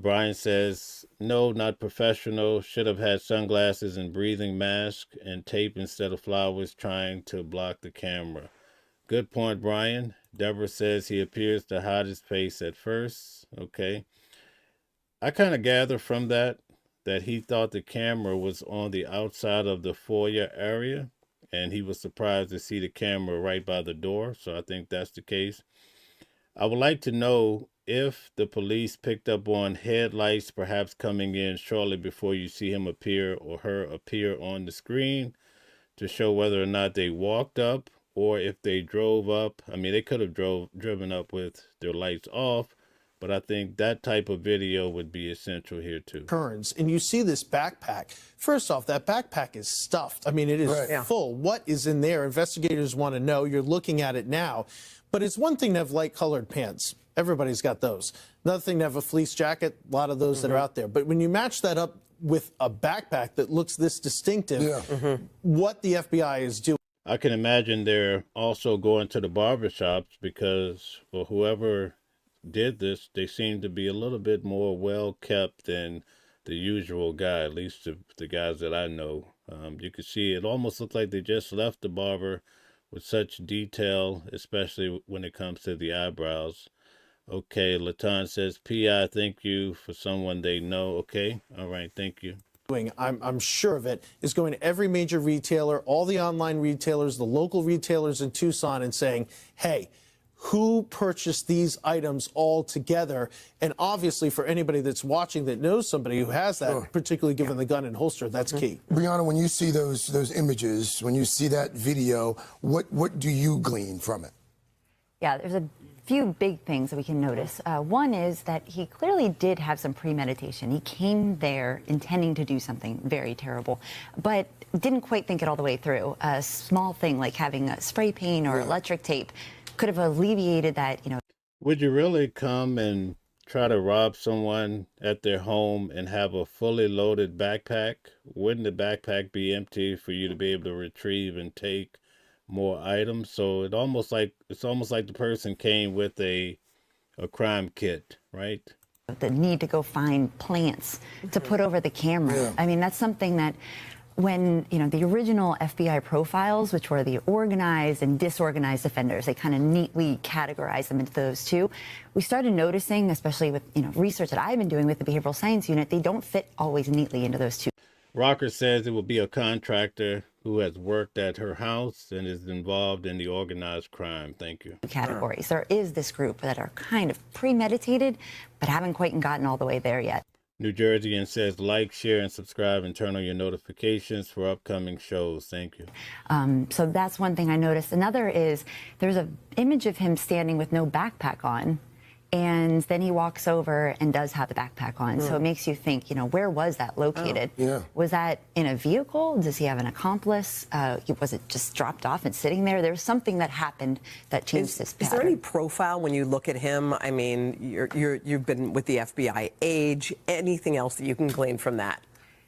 Brian says, no, not professional. Should have had sunglasses and breathing mask and tape instead of flowers trying to block the camera. Good point, Brian. Deborah says he appears to hide his face at first. Okay. I kind of gather from that he thought the camera was on the outside of the foyer area, and he was surprised to see the camera right by the door. So I think that's the case. I would like to know if the police picked up on headlights perhaps coming in shortly before you see him appear or her appear on the screen to show whether or not they walked up or if they drove up. I mean, they could have driven up with their lights off, but I think that type of video would be essential here too. Turns and you see this backpack. First off, that backpack is stuffed. I mean, it is full. What is in there? Investigators want to know. You're looking at it now. But it's one thing to have light-colored pants. Everybody's got those. Another thing to have a fleece jacket. A lot of those that are out there. But when you match that up with a backpack that looks this distinctive, what the FBI is doing. I can imagine they're also going to the barbershops because for whoever did this, they seem to be a little bit more well kept than the usual guy, at least the guys that I know. You can see it almost looks like they just left the barber with such detail, especially when it comes to the eyebrows. Okay, Latan says, P.I., thank you for someone they know. Okay, all right, thank you. I'm sure of it, is going to every major retailer, all the online retailers, the local retailers in Tucson, and saying, hey, who purchased these items all together? And obviously, for anybody that's watching that knows somebody who has that, particularly given the gun and holster, that's key. Brianna, when you see those images, when you see that video, what do you glean from it? Yeah, there's a few big things that we can notice. One is that he clearly did have some premeditation. He came there intending to do something very terrible, but didn't quite think it all the way through. A small thing like having a spray paint or electric tape could have alleviated that, you know. Would you really come and try to rob someone at their home and have a fully loaded backpack? Wouldn't the backpack be empty for you to be able to retrieve and take more items? So it's almost like the person came with a crime kit, right? The need to go find plants to put over the camera. Yeah. I mean, that's something that when, you know, the original FBI profiles, which were the organized and disorganized offenders, they kind of neatly categorized them into those two. We started noticing, especially with, you know, research that I've been doing with the behavioral science unit, they don't fit always neatly into those two. Rocker says it will be a contractor who has worked at her house and is involved in the organized crime. Thank you. Categories. There is this group that are kind of premeditated, but haven't quite gotten all the way there yet. New Jerseyan says like, share, and subscribe and turn on your notifications for upcoming shows. Thank you. So that's one thing I noticed. Another is there's an image of him standing with no backpack on, and then he walks over and does have the backpack on. So it makes you think, you know, where was that located? Was that in a vehicle? Does he have an accomplice? Was it just dropped off and sitting there? There was something that happened that changed this pattern. Is there any profile when you look at him? I mean, you've been with the FBI, age, anything else that you can glean from that?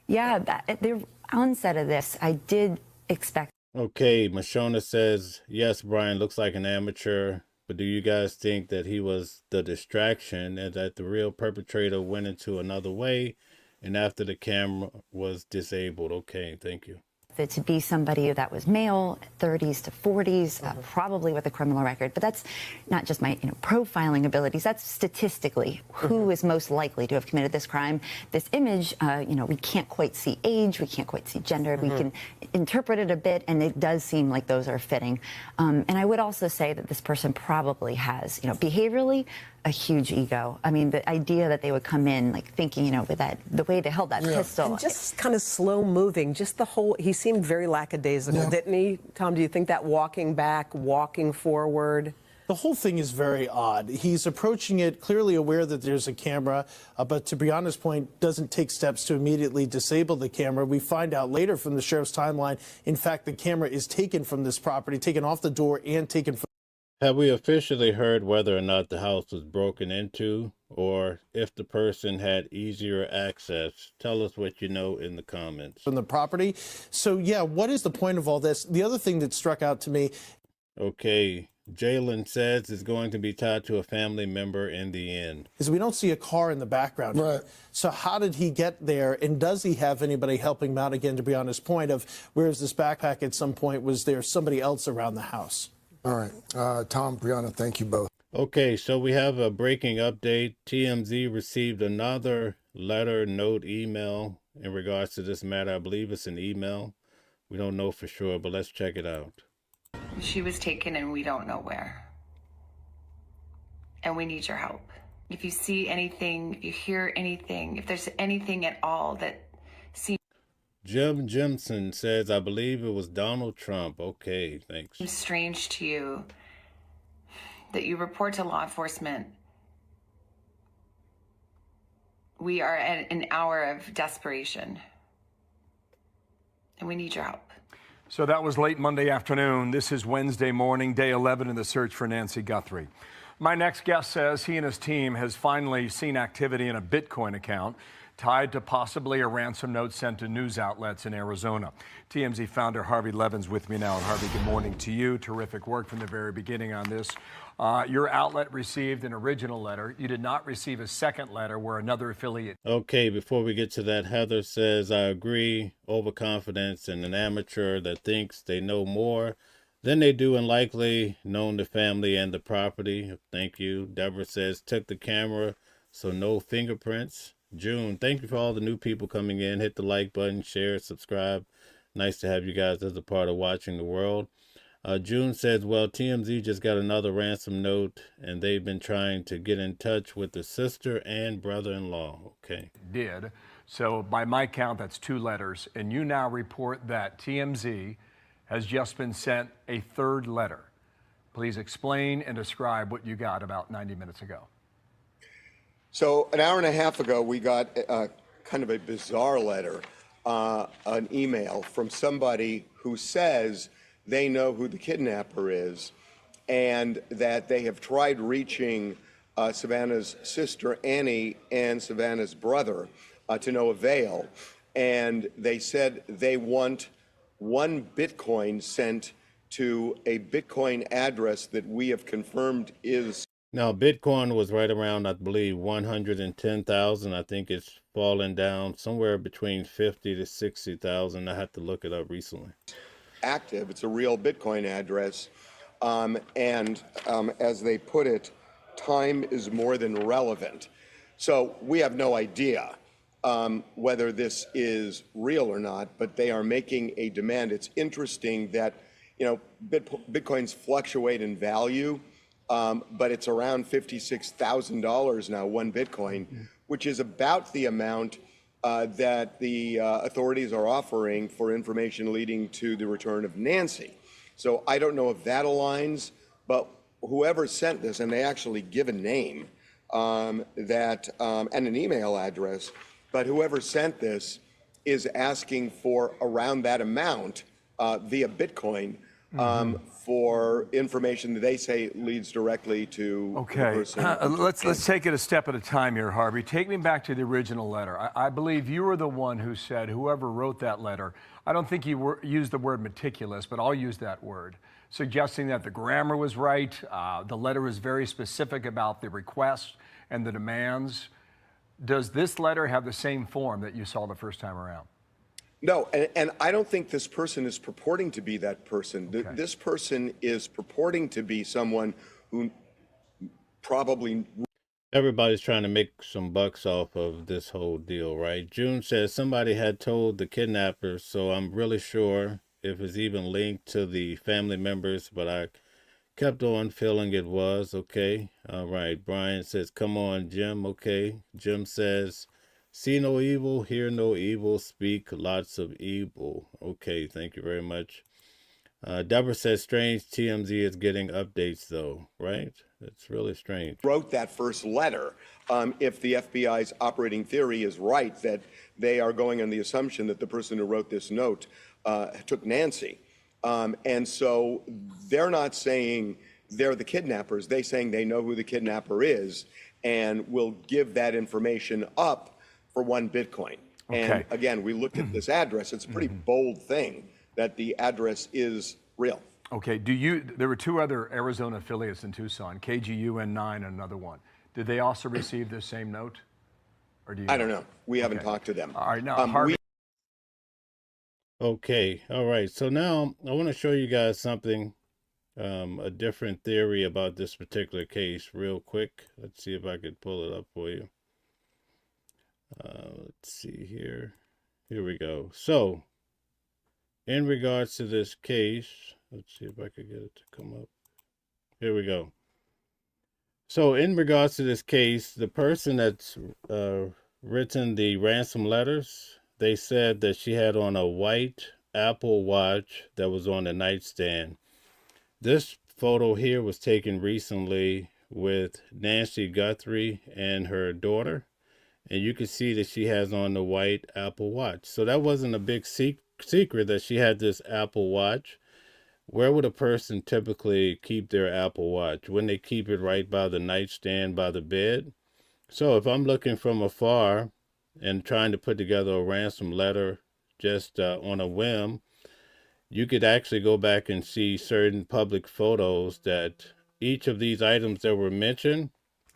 Yeah, at the onset of this, I did expect. Okay, Mashona says, yes, Brian looks like an amateur. But do you guys think that he was the distraction and that the real perpetrator went into another way and after the camera was disabled? Okay, thank you. To be somebody that was male, 30s to 40s, probably with a criminal record. But that's not just my profiling abilities. That's statistically who is most likely to have committed this crime. This image, we can't quite see age, we can't quite see gender. We can interpret it a bit, and it does seem like those are fitting. And I would also say that this person probably has, behaviorally, a huge ego. I mean, the idea that they would come in like thinking, with that, the way they held that pistol. And just kind of slow moving, just the whole, he seemed very lackadaisical, didn't he? Tom, do you think that walking back, walking forward? The whole thing is very odd. He's approaching it clearly aware that there's a camera, but to Brianna's point, doesn't take steps to immediately disable the camera. We find out later from the sheriff's timeline, in fact, the camera is taken from this property, taken off the door and taken from. Have we officially heard whether or not the house was broken into or if the person had easier access? Tell us what you know in the comments. From the property. So, yeah, what is the point of all this? The other thing that struck out to me. Okay, Jalen says it's going to be tied to a family member in the end. Is we don't see a car in the background. Right. So how did he get there? And does he have anybody helping him out? Again, to Brianna's point of where's this backpack at some point? Was there somebody else around the house? All right. Tom, Brianna, thank you both. Okay, so we have a breaking update. TMZ received another letter, note, email in regards to this matter. I believe it's an email. We don't know for sure, but let's check it out. She was taken and we don't know where. And we need your help. If you see anything, if you hear anything, if there's anything at all that seems Jim Jimson says, I believe it was Donald Trump. Okay, thanks. strange to you, that you report to law enforcement. We are at an hour of desperation, and we need your help. So that was late Monday afternoon. This is Wednesday morning, day 11 in the search for Nancy Guthrie. My next guest says he and his team has finally seen activity in a Bitcoin account. tied to possibly a ransom note sent to news outlets in Arizona. TMZ founder Harvey Levin's with me now. And Harvey, good morning to you. Terrific work from the very beginning on this. Your outlet received an original letter. You did not receive a second letter where another affiliate. Okay, before we get to that, Heather says, I agree, overconfidence and an amateur that thinks they know more than they do and likely known the family and the property. Thank you. Deborah says, took the camera, so no fingerprints. June, thank you for all the new people coming in. Hit the like button, share, subscribe. Nice to have you guys as a part of Watching the World. June says, well, TMZ just got another ransom note, and they've been trying to get in touch with the sister and brother-in-law. Okay. Did. So by my count, that's 2 letters. And you now report that TMZ has just been sent a 3rd letter. Please explain and describe what you got about 90 minutes ago. So an hour and a half ago, we got kind of a bizarre letter, an email from somebody who says they know who the kidnapper is and that they have tried reaching Savannah's sister, Annie, and Savannah's brother to no avail. And they said they want 1 Bitcoin sent to a Bitcoin address that we have confirmed is. Now, Bitcoin was right around, I believe, 110,000. I think it's fallen down somewhere between 50 to 60,000. I had to look it up recently. Active. It's a real Bitcoin address. As they put it, time is more than relevant. So we have no idea whether this is real or not, but they are making a demand. It's interesting that, you know, Bitcoins fluctuate in value. But it's around $56,000 now, 1 Bitcoin, which is about the amount that the authorities are offering for information leading to the return of Nancy. So I don't know if that aligns, but whoever sent this, and they actually give a name and an email address, but whoever sent this is asking for around that amount via Bitcoin. For information that they say leads directly to the person. Let's take it a step at a time here, Harvey. Take me back to the original letter. I believe you were the one who said, whoever wrote that letter, I don't think you used the word meticulous, but I'll use that word, suggesting that the grammar was right. The letter was very specific about the requests and the demands. Does this letter have the same form that you saw the first time around? No, and I don't think this person is purporting to be that person. Okay. This person is purporting to be someone who probably... Everybody's trying to make some bucks off of this whole deal, right? June says somebody had told the kidnappers, so I'm really sure if it's even linked to the family members, but I kept on feeling it was. Okay, all right. Brian says, come on, Jim. Okay. Jim says... see no evil, hear no evil, speak lots of evil. Okay, thank you very much. Deborah says, strange TMZ is getting updates, though, right? It's really strange. Wrote that first letter. If the FBI's operating theory is right, that they are going on the assumption that the person who wrote this note took Nancy. And so they're not saying they're the kidnappers. They're saying they know who the kidnapper is and will give that information up for 1 Bitcoin. Okay. And again, we looked at this address. It's a pretty bold thing that the address is real. Okay, there were 2 other Arizona affiliates in Tucson, KGUN9 and another one. Did they also receive this same note? Or do you know? I don't know. We haven't talked to them. All right, now, Harvey. Okay, all right. So now I want to show you guys something, a different theory about this particular case real quick. Let's see if I could pull it up for you. Let's see here. Here we go. So, in regards to this case, let's see if I could get it to come up. Here we go. So, in regards to this case, the person that's written the ransom letters, they said that she had on a white Apple Watch that was on the nightstand. This photo here was taken recently with Nancy Guthrie and her daughter. And you can see that she has on the white Apple Watch. So that wasn't a big secret that she had this Apple Watch. Where would a person typically keep their Apple Watch? Wouldn't they keep it right by the nightstand, by the bed? So if I'm looking from afar and trying to put together a ransom letter just on a whim, you could actually go back and see certain public photos that each of these items that were mentioned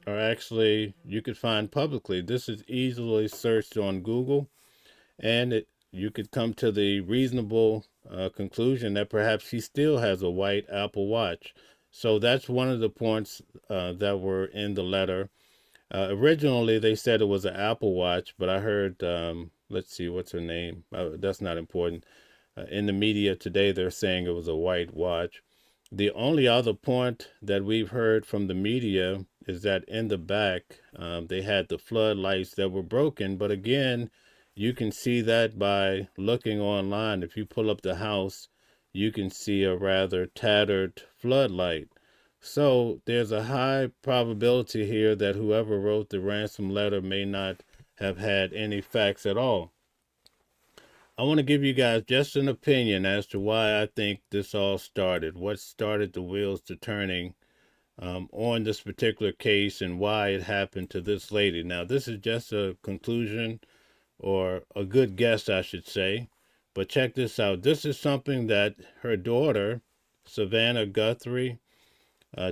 are actually, you could find publicly. This is easily searched on Google, and you could come to the reasonable conclusion that perhaps he still has a white Apple Watch. So that's one of the points that were in the letter. Originally, they said it was an Apple Watch, but I heard, let's see, what's her name? That's not important. In the media today, they're saying it was a white watch. The only other point that we've heard from the media is that in the back, they had the floodlights that were broken. But again, you can see that by looking online. If you pull up the house, you can see a rather tattered floodlight. So there's a high probability here that whoever wrote the ransom letter may not have had any facts at all. I want to give you guys just an opinion as to why I think this all started. What started the wheels to turning on this particular case and why it happened to this lady. Now, this is just a conclusion or a good guess, I should say. But check this out. This is something that her daughter, Savannah Guthrie,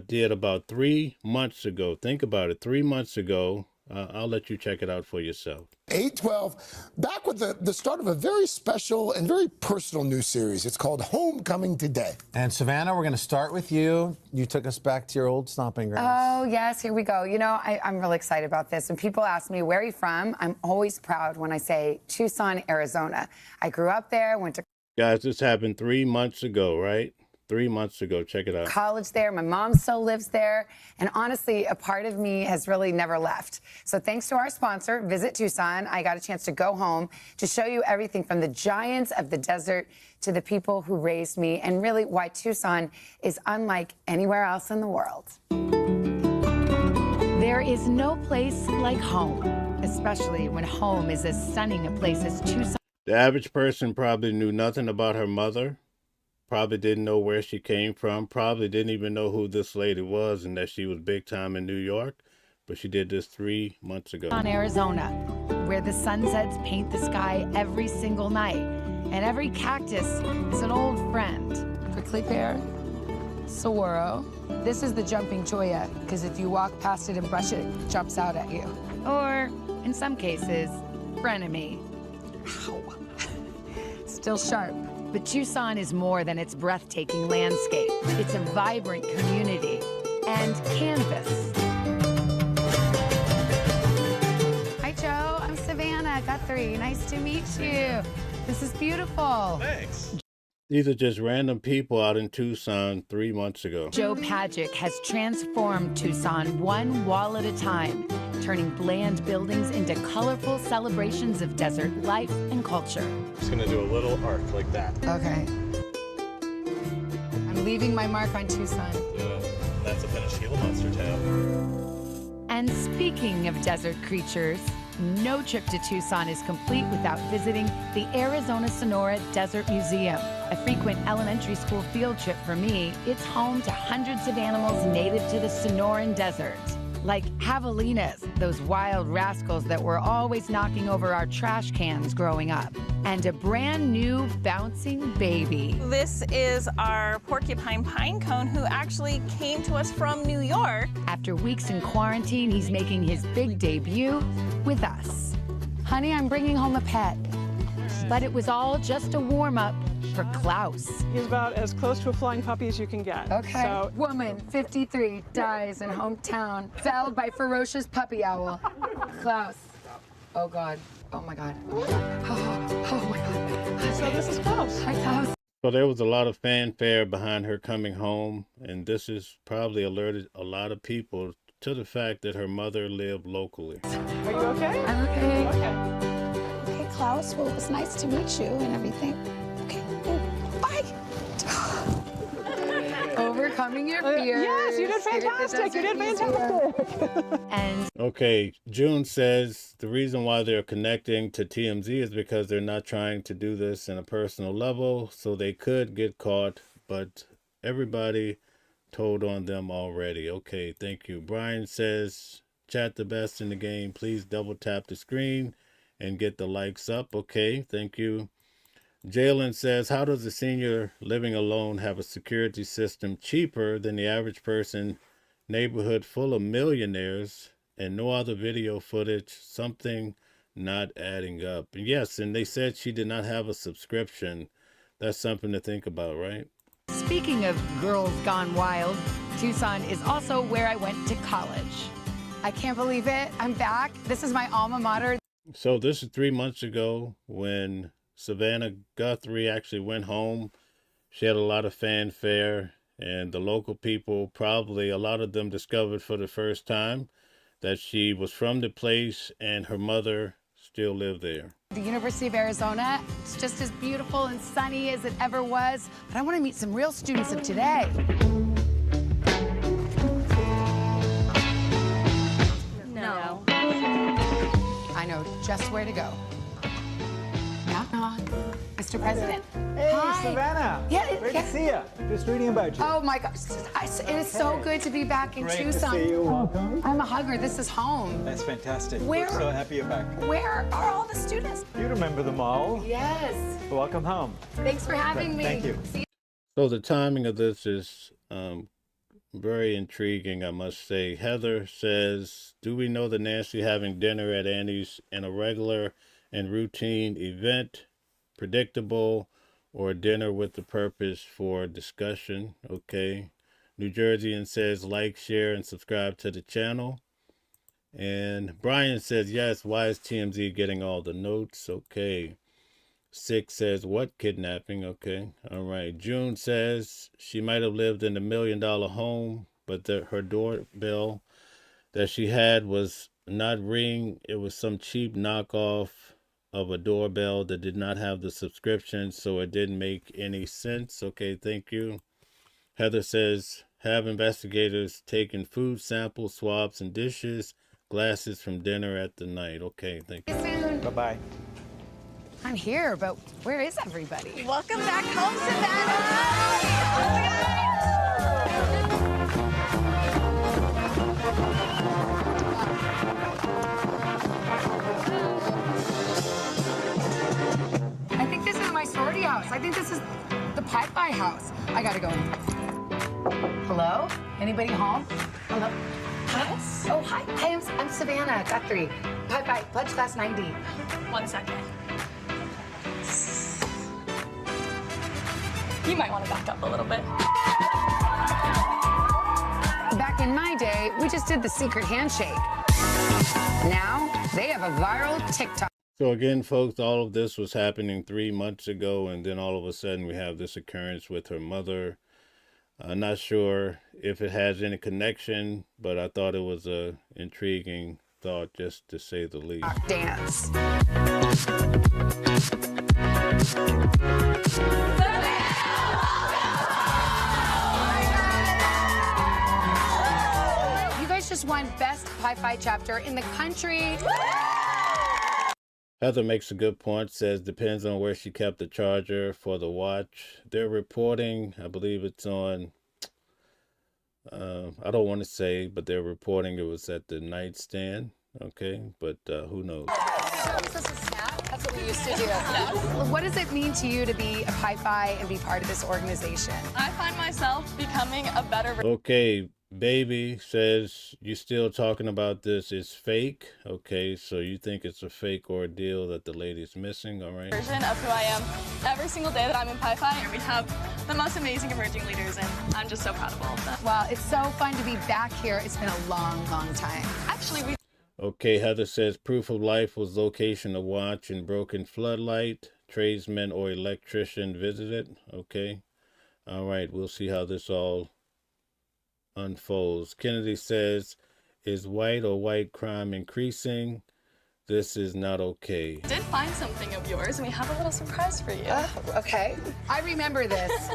did about 3 months ago. Think about it, 3 months ago. I'll let you check it out for yourself. 8/12, back with the start of a very special and very personal new series. It's called Homecoming Today. And Savannah, we're going to start with you. You took us back to your old stomping grounds. Oh, yes, here we go. You know, I'm really excited about this. When people ask me, where are you from? I'm always proud when I say Tucson, Arizona. I grew up there, went to Guys, this happened 3 months ago, right? 3 months ago. Check it out. college there. My mom still lives there. And honestly, a part of me has really never left. So thanks to our sponsor, Visit Tucson, I got a chance to go home to show you everything from the giants of the desert to the people who raised me, and really why Tucson is unlike anywhere else in the world. There is no place like home, especially when home is as stunning a place as Tucson. The average person probably knew nothing about her mother, probably didn't know where she came from, probably didn't even know who this lady was and that she was big time in New York, but she did this 3 months ago. On Arizona, where the sunsets paint the sky every single night, and every cactus is an old friend. Prickly pear, saguaro. This is the jumping cholla, because if you walk past it and brush it, it jumps out at you. Or, in some cases, frenemy. Ow. Still sharp. But Tucson is more than its breathtaking landscape. It's a vibrant community and canvas. Hi, Joe. I'm Savannah Guthrie. Nice to meet you. This is beautiful. Thanks. These are just random people out in Tucson 3 months ago. Joe Pagic has transformed Tucson one wall at a time, turning bland buildings into colorful celebrations of desert life and culture. Just gonna do a little arc like that. Okay. I'm leaving my mark on Tucson. That's a finished Gila monster tail. And speaking of desert creatures, no trip to Tucson is complete without visiting the Arizona Sonora Desert Museum. A frequent elementary school field trip for me, it's home to hundreds of animals native to the Sonoran Desert. Like javelinas, those wild rascals that were always knocking over our trash cans growing up. And a brand new bouncing baby. This is our porcupine pine cone who actually came to us from New York. After weeks in quarantine, he's making his big debut with us. Honey, I'm bringing home a pet. But it was all just a warm-up for Klaus. He's about as close to a flying puppy as you can get. Okay. So, woman, 53, dies in hometown, felled by ferocious puppy owl. Klaus. Oh, God. Oh, my God. Oh, my God. Oh, my God. so this is Klaus. Hi, Klaus. So there was a lot of fanfare behind her coming home, and this has probably alerted a lot of people to the fact that her mother lived locally. Are you okay? I'm okay. Okay. Okay, Klaus. Well, it was nice to meet you and everything. Okay. Bye. Overcoming your fears. Yes, you did fantastic. You did fantastic. And Okay, June says the reason why they're connecting to TMZ is because they're not trying to do this in a personal level, so they could get caught, but everybody told on them already. Okay, thank you. Brian says, chat the best in the game. Please double tap the screen and get the likes up. Okay, thank you. Jalen says, how does a senior living alone have a security system cheaper than the average person? Neighborhood full of millionaires and no other video footage. Something not adding up. And yes, and they said she did not have a subscription. That's something to think about, right? Speaking of girls gone wild, Tucson is also where I went to college. I can't believe it. I'm back. This is my alma mater. So this is 3 months ago when Savannah Guthrie actually went home. She had a lot of fanfare, and the local people, probably a lot of them, discovered for the first time that she was from the place and her mother still lived there. The University of Arizona, it's just as beautiful and sunny as it ever was. But I want to meet some real students of today. No. I know just where to go. Yeah, Mr. President. Hey, Hi. Savannah. Yeah, Great to see you. Just reading about you. Oh my gosh, it is so good to be back in Great Tucson. to see you. Welcome. I'm a hugger. This is home. That's fantastic. Where- We're so happy you're back. Where are all the students? You remember them all. Yes. Welcome home. Thanks for having me. Thank you. So the timing of this is very intriguing, I must say. Heather says, do we know that Nancy having dinner at Annie's in a regular and routine event, predictable, or dinner with the purpose for discussion? Okay. New Jerseyan says, like, share, and subscribe to the channel. And Brian says, yes, why is TMZ getting all the notes? Okay. Six says, what kidnapping? Okay. All right. June says she might have lived in $1 million home, but her doorbell that she had was not Ring. It was some cheap knockoff of a doorbell that did not have the subscription, so it didn't make any sense. Okay, thank you. Heather says, have investigators taken food samples, swabs, and dishes, glasses from dinner at the night. Okay, thank you. Bye-bye. I'm here, but where is everybody? Welcome back home, Savannah. I think this is my sorority house. I think this is the Pi-Fi house. I gotta go. Hello? Anybody home? Hello? Yes. Oh, hi. Hi, I'm Savannah Guthrie. Pi-Fi, pledge class 90. 1 second. You might want to back up a little bit. Back in my day, we just did the secret handshake. Now, they have a viral TikTok. So again, folks, all of this was happening 3 months ago, and then all of a sudden we have this occurrence with her mother. I'm not sure if it has any connection, but I thought it was a intriguing thought, just to say the least. Dance. You guys just won Best Pi-Fi Chapter in the country. Heather makes a good point, says depends on where she kept the charger for the watch. They're reporting, I believe it's on, I don't want to say, but they're reporting it was at the nightstand. Okay, but who knows? Is this a snap? That's what we used to do. What does it mean to you to be a Pi-Fi and be part of this organization? I find myself becoming a better Okay, Baby says you still talking about this is fake. Okay, so you think it's a fake ordeal that the lady's missing, all right? version of who I am every single day that I'm in Pi-Fi. We have the most amazing emerging leaders, and I'm just so proud of all of them. Well, it's so fun to be back here. It's been a long, long time. Actually, we Okay, Heather says proof of life was location of watch and broken floodlight. Tradesman or electrician visited. Okay. All right, we'll see how this all unfolds. Kennedy says, is white or white crime increasing? This is not okay. did find something of yours, and we have a little surprise for you. Okay. I remember this.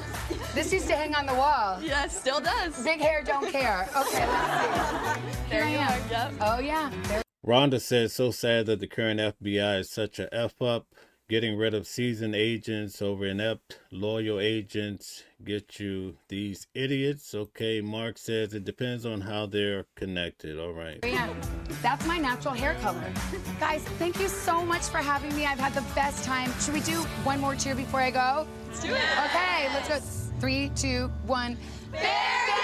This used to hang on the wall. Yeah, it still does. Big hair, don't care. Okay, let's see. There you are, yep. Oh, yeah. There Rhonda says, so sad that the current FBI is such a F up. getting rid of seasoned agents over inept, loyal agents. Get you these idiots. Okay, Mark says it depends on how they're connected. All right. Yeah, that's my natural hair color. Guys, thank you so much for having me. I've had the best time. Should we do one more cheer before I go? Let's do it. Okay, let's go. 3, 2, 1. Bear down!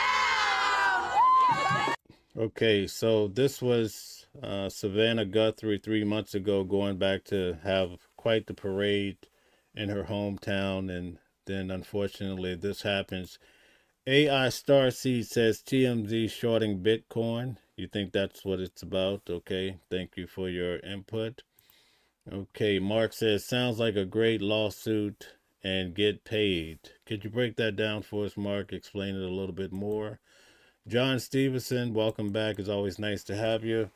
Okay, so this was Savannah Guthrie 3 months ago, going back to have quite the parade in her hometown, and then unfortunately this happens. AI Starseed says TMZ shorting Bitcoin. You think that's what it's about? Okay, thank you for your input. Okay, Mark says sounds like a great lawsuit and get paid. Could you break that down for us, Mark? Explain it a little bit more. John Stevenson, welcome back. It's always nice to have you.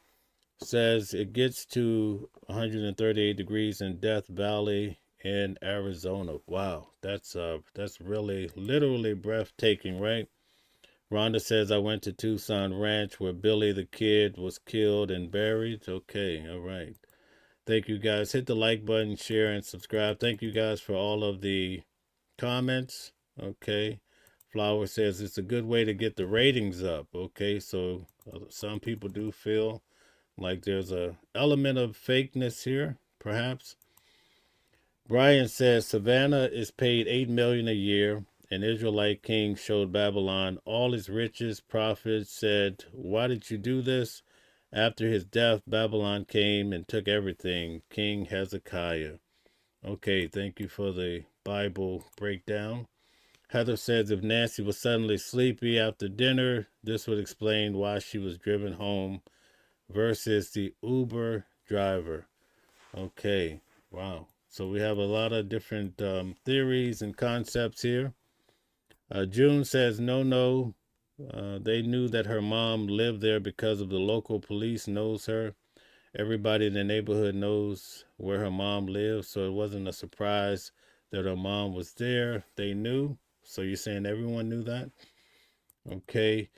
Says it gets to 138 degrees in Death Valley in Arizona. Wow, that's really literally breathtaking, right? Rhonda says I went to Tucson Ranch where Billy the Kid was killed and buried. Okay, all right. Thank you guys. Hit the like button, share, and subscribe. Thank you guys for all of the comments. Okay. Flower says it's a good way to get the ratings up. Okay, so some people do feel like there's a element of fakeness here, perhaps. Brian says Savannah is paid $8 million a year. An Israelite king showed Babylon all his riches. Prophet said, "Why did you do this?" After his death, Babylon came and took everything. King Hezekiah. Okay, thank you for the Bible breakdown. Heather says if Nancy was suddenly sleepy after dinner, this would explain why she was driven home versus the Uber driver. Okay, wow. So we have a lot of different theories and concepts here. June says no. They knew that her mom lived there because of the local police knows her. Everybody in the neighborhood knows where her mom lives, so it wasn't a surprise that her mom was there. They knew. So you're saying everyone knew that? Okay.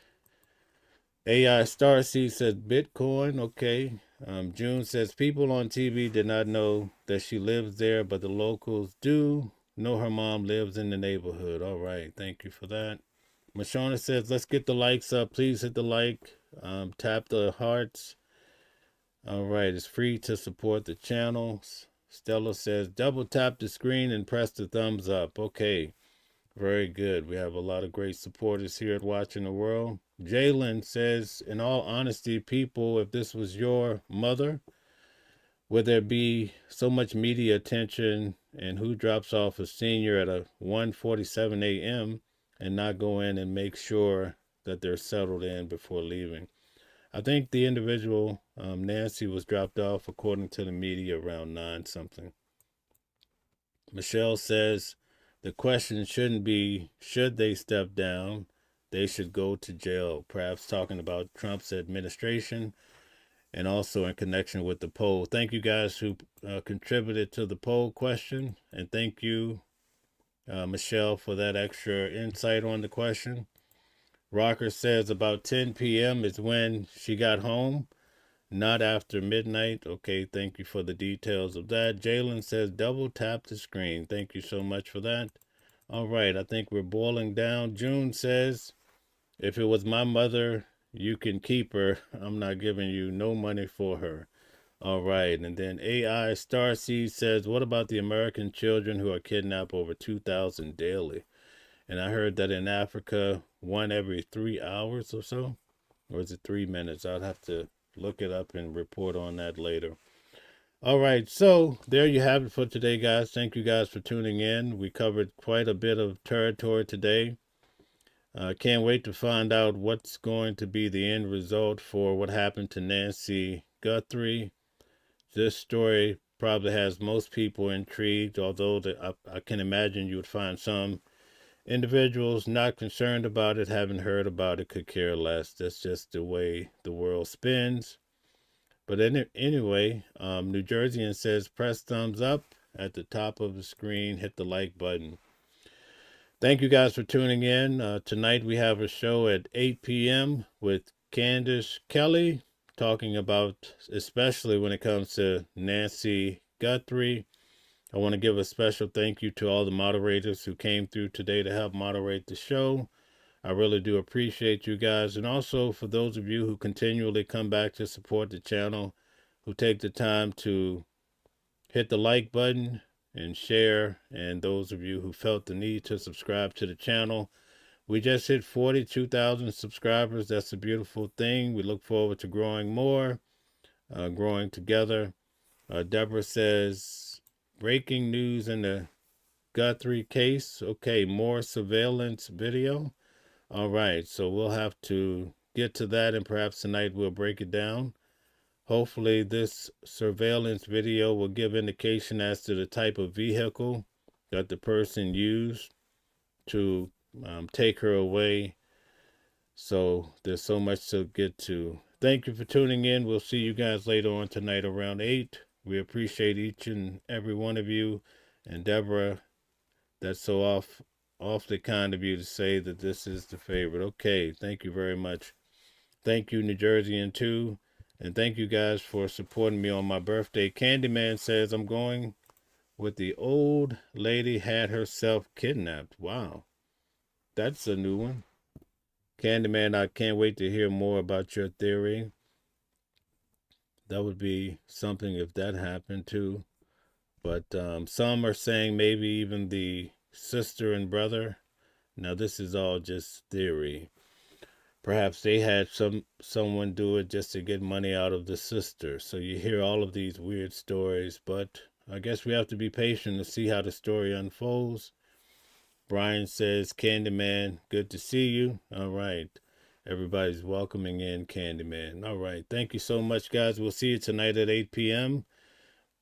AI Starseed says Bitcoin. Okay. June says people on TV did not know that she lives there, but the locals do know her mom lives in the neighborhood. All right. Thank you for that. Mashona says, let's get the likes up. Please hit the like. Tap the hearts. All right. It's free to support the channels. Stella says, double tap the screen and press the thumbs up. Okay. Very good. We have a lot of great supporters here at Watching the World. Jalen says, in all honesty, people, if this was your mother, would there be so much media attention, and who drops off a senior at a 1:47 a.m. and not go in and make sure that they're settled in before leaving? I think the individual, Nancy, was dropped off, according to the media, around 9 something. Michelle says, the question shouldn't be, should they step down? They should go to jail. Perhaps talking about Trump's administration and also in connection with the poll. Thank you guys who contributed to the poll question. And thank you, Michelle, for that extra insight on the question. Rocker says about 10 p.m. is when she got home, not after midnight. Okay, thank you for the details of that. Jalen says double tap the screen. Thank you so much for that. All right, I think we're boiling down. June says, if it was my mother, you can keep her. I'm not giving you no money for her. All right, and then AI Starseed says, what about the American children who are kidnapped over 2,000 daily? And I heard that in Africa, 1 every 3 hours or so. Or is it 3 minutes? I'll have to look it up and report on that later. All right, so there you have it for today, guys. Thank you guys for tuning in. We covered quite a bit of territory today. Can't wait to find out what's going to be the end result for what happened to Nancy Guthrie. This story probably has most people intrigued, although I can imagine you would find some individuals not concerned about it, haven't heard about it, could care less. That's just the way the world spins. But anyway, New Jerseyan says press thumbs up at the top of the screen. Hit the like button. Thank you guys for tuning in. Tonight we have a show at 8 p.m. with Candace Kelly, talking about, especially when it comes to Nancy Guthrie, I want to give a special thank you to all the moderators who came through today to help moderate the show. I really do appreciate you guys. And also for those of you who continually come back to support the channel, who take the time to hit the like button and share, and those of you who felt the need to subscribe to the channel. We just hit 42,000 subscribers. That's a beautiful thing. We look forward to growing more, growing together. Deborah says, breaking news in the Guthrie case. Okay, more surveillance video. All right, so we'll have to get to that, and perhaps tonight we'll break it down. Hopefully this surveillance video will give indication as to the type of vehicle that the person used to take her away. So there's so much to get to. Thank you for tuning in. We'll see you guys later on tonight around 8. We appreciate each and every one of you. And Deborah, that's so awfully kind of you to say that this is the favorite. Okay, thank you very much. Thank you, New Jerseyan, too. And thank you guys for supporting me on my birthday. Candyman says, I'm going with the old lady had herself kidnapped. Wow. That's a new one. Candyman, I can't wait to hear more about your theory. That would be something if that happened too. But some are saying maybe even the sister and brother. Now this is all just theory. Perhaps they had someone do it just to get money out of the sister. So you hear all of these weird stories, but I guess we have to be patient to see how the story unfolds. Brian says, Candyman, good to see you. All right. Everybody's welcoming in Candyman. All right. Thank you so much, guys. We'll see you tonight at 8 p.m.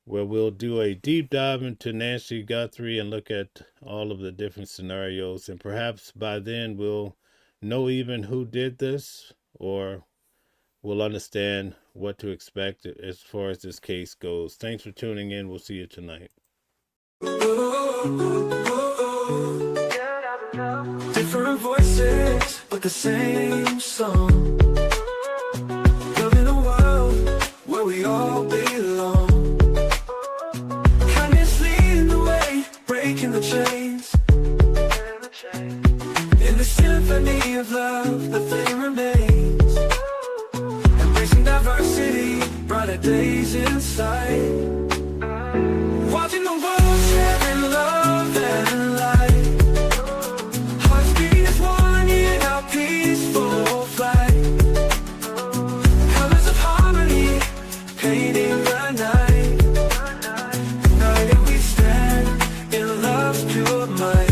where we'll do a deep dive into Nancy Guthrie and look at all of the different scenarios. And perhaps by then we'll know even who did this, or we'll understand what to expect as far as this case goes. Thanks for tuning in. We'll see you tonight. Different voices, but the same song. Living a world where we all belong. Kindness leading the way, breaking the chains. In the symphony of love, the thing remains. Embracing diversity, brighter days in sight. Watching the world sharing love and light. Hearts beating as one in our peaceful flight. Colors of harmony, painting the night. United we stand in love's pure might.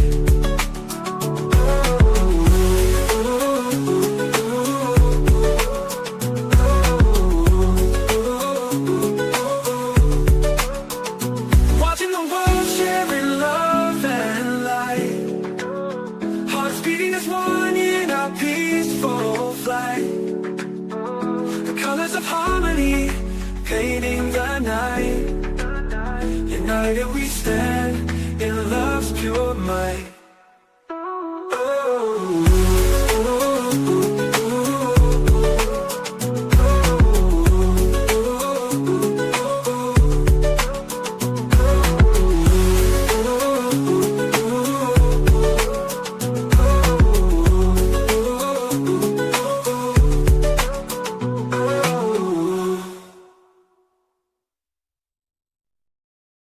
Harmony, painting the night. United we stand in love's pure might.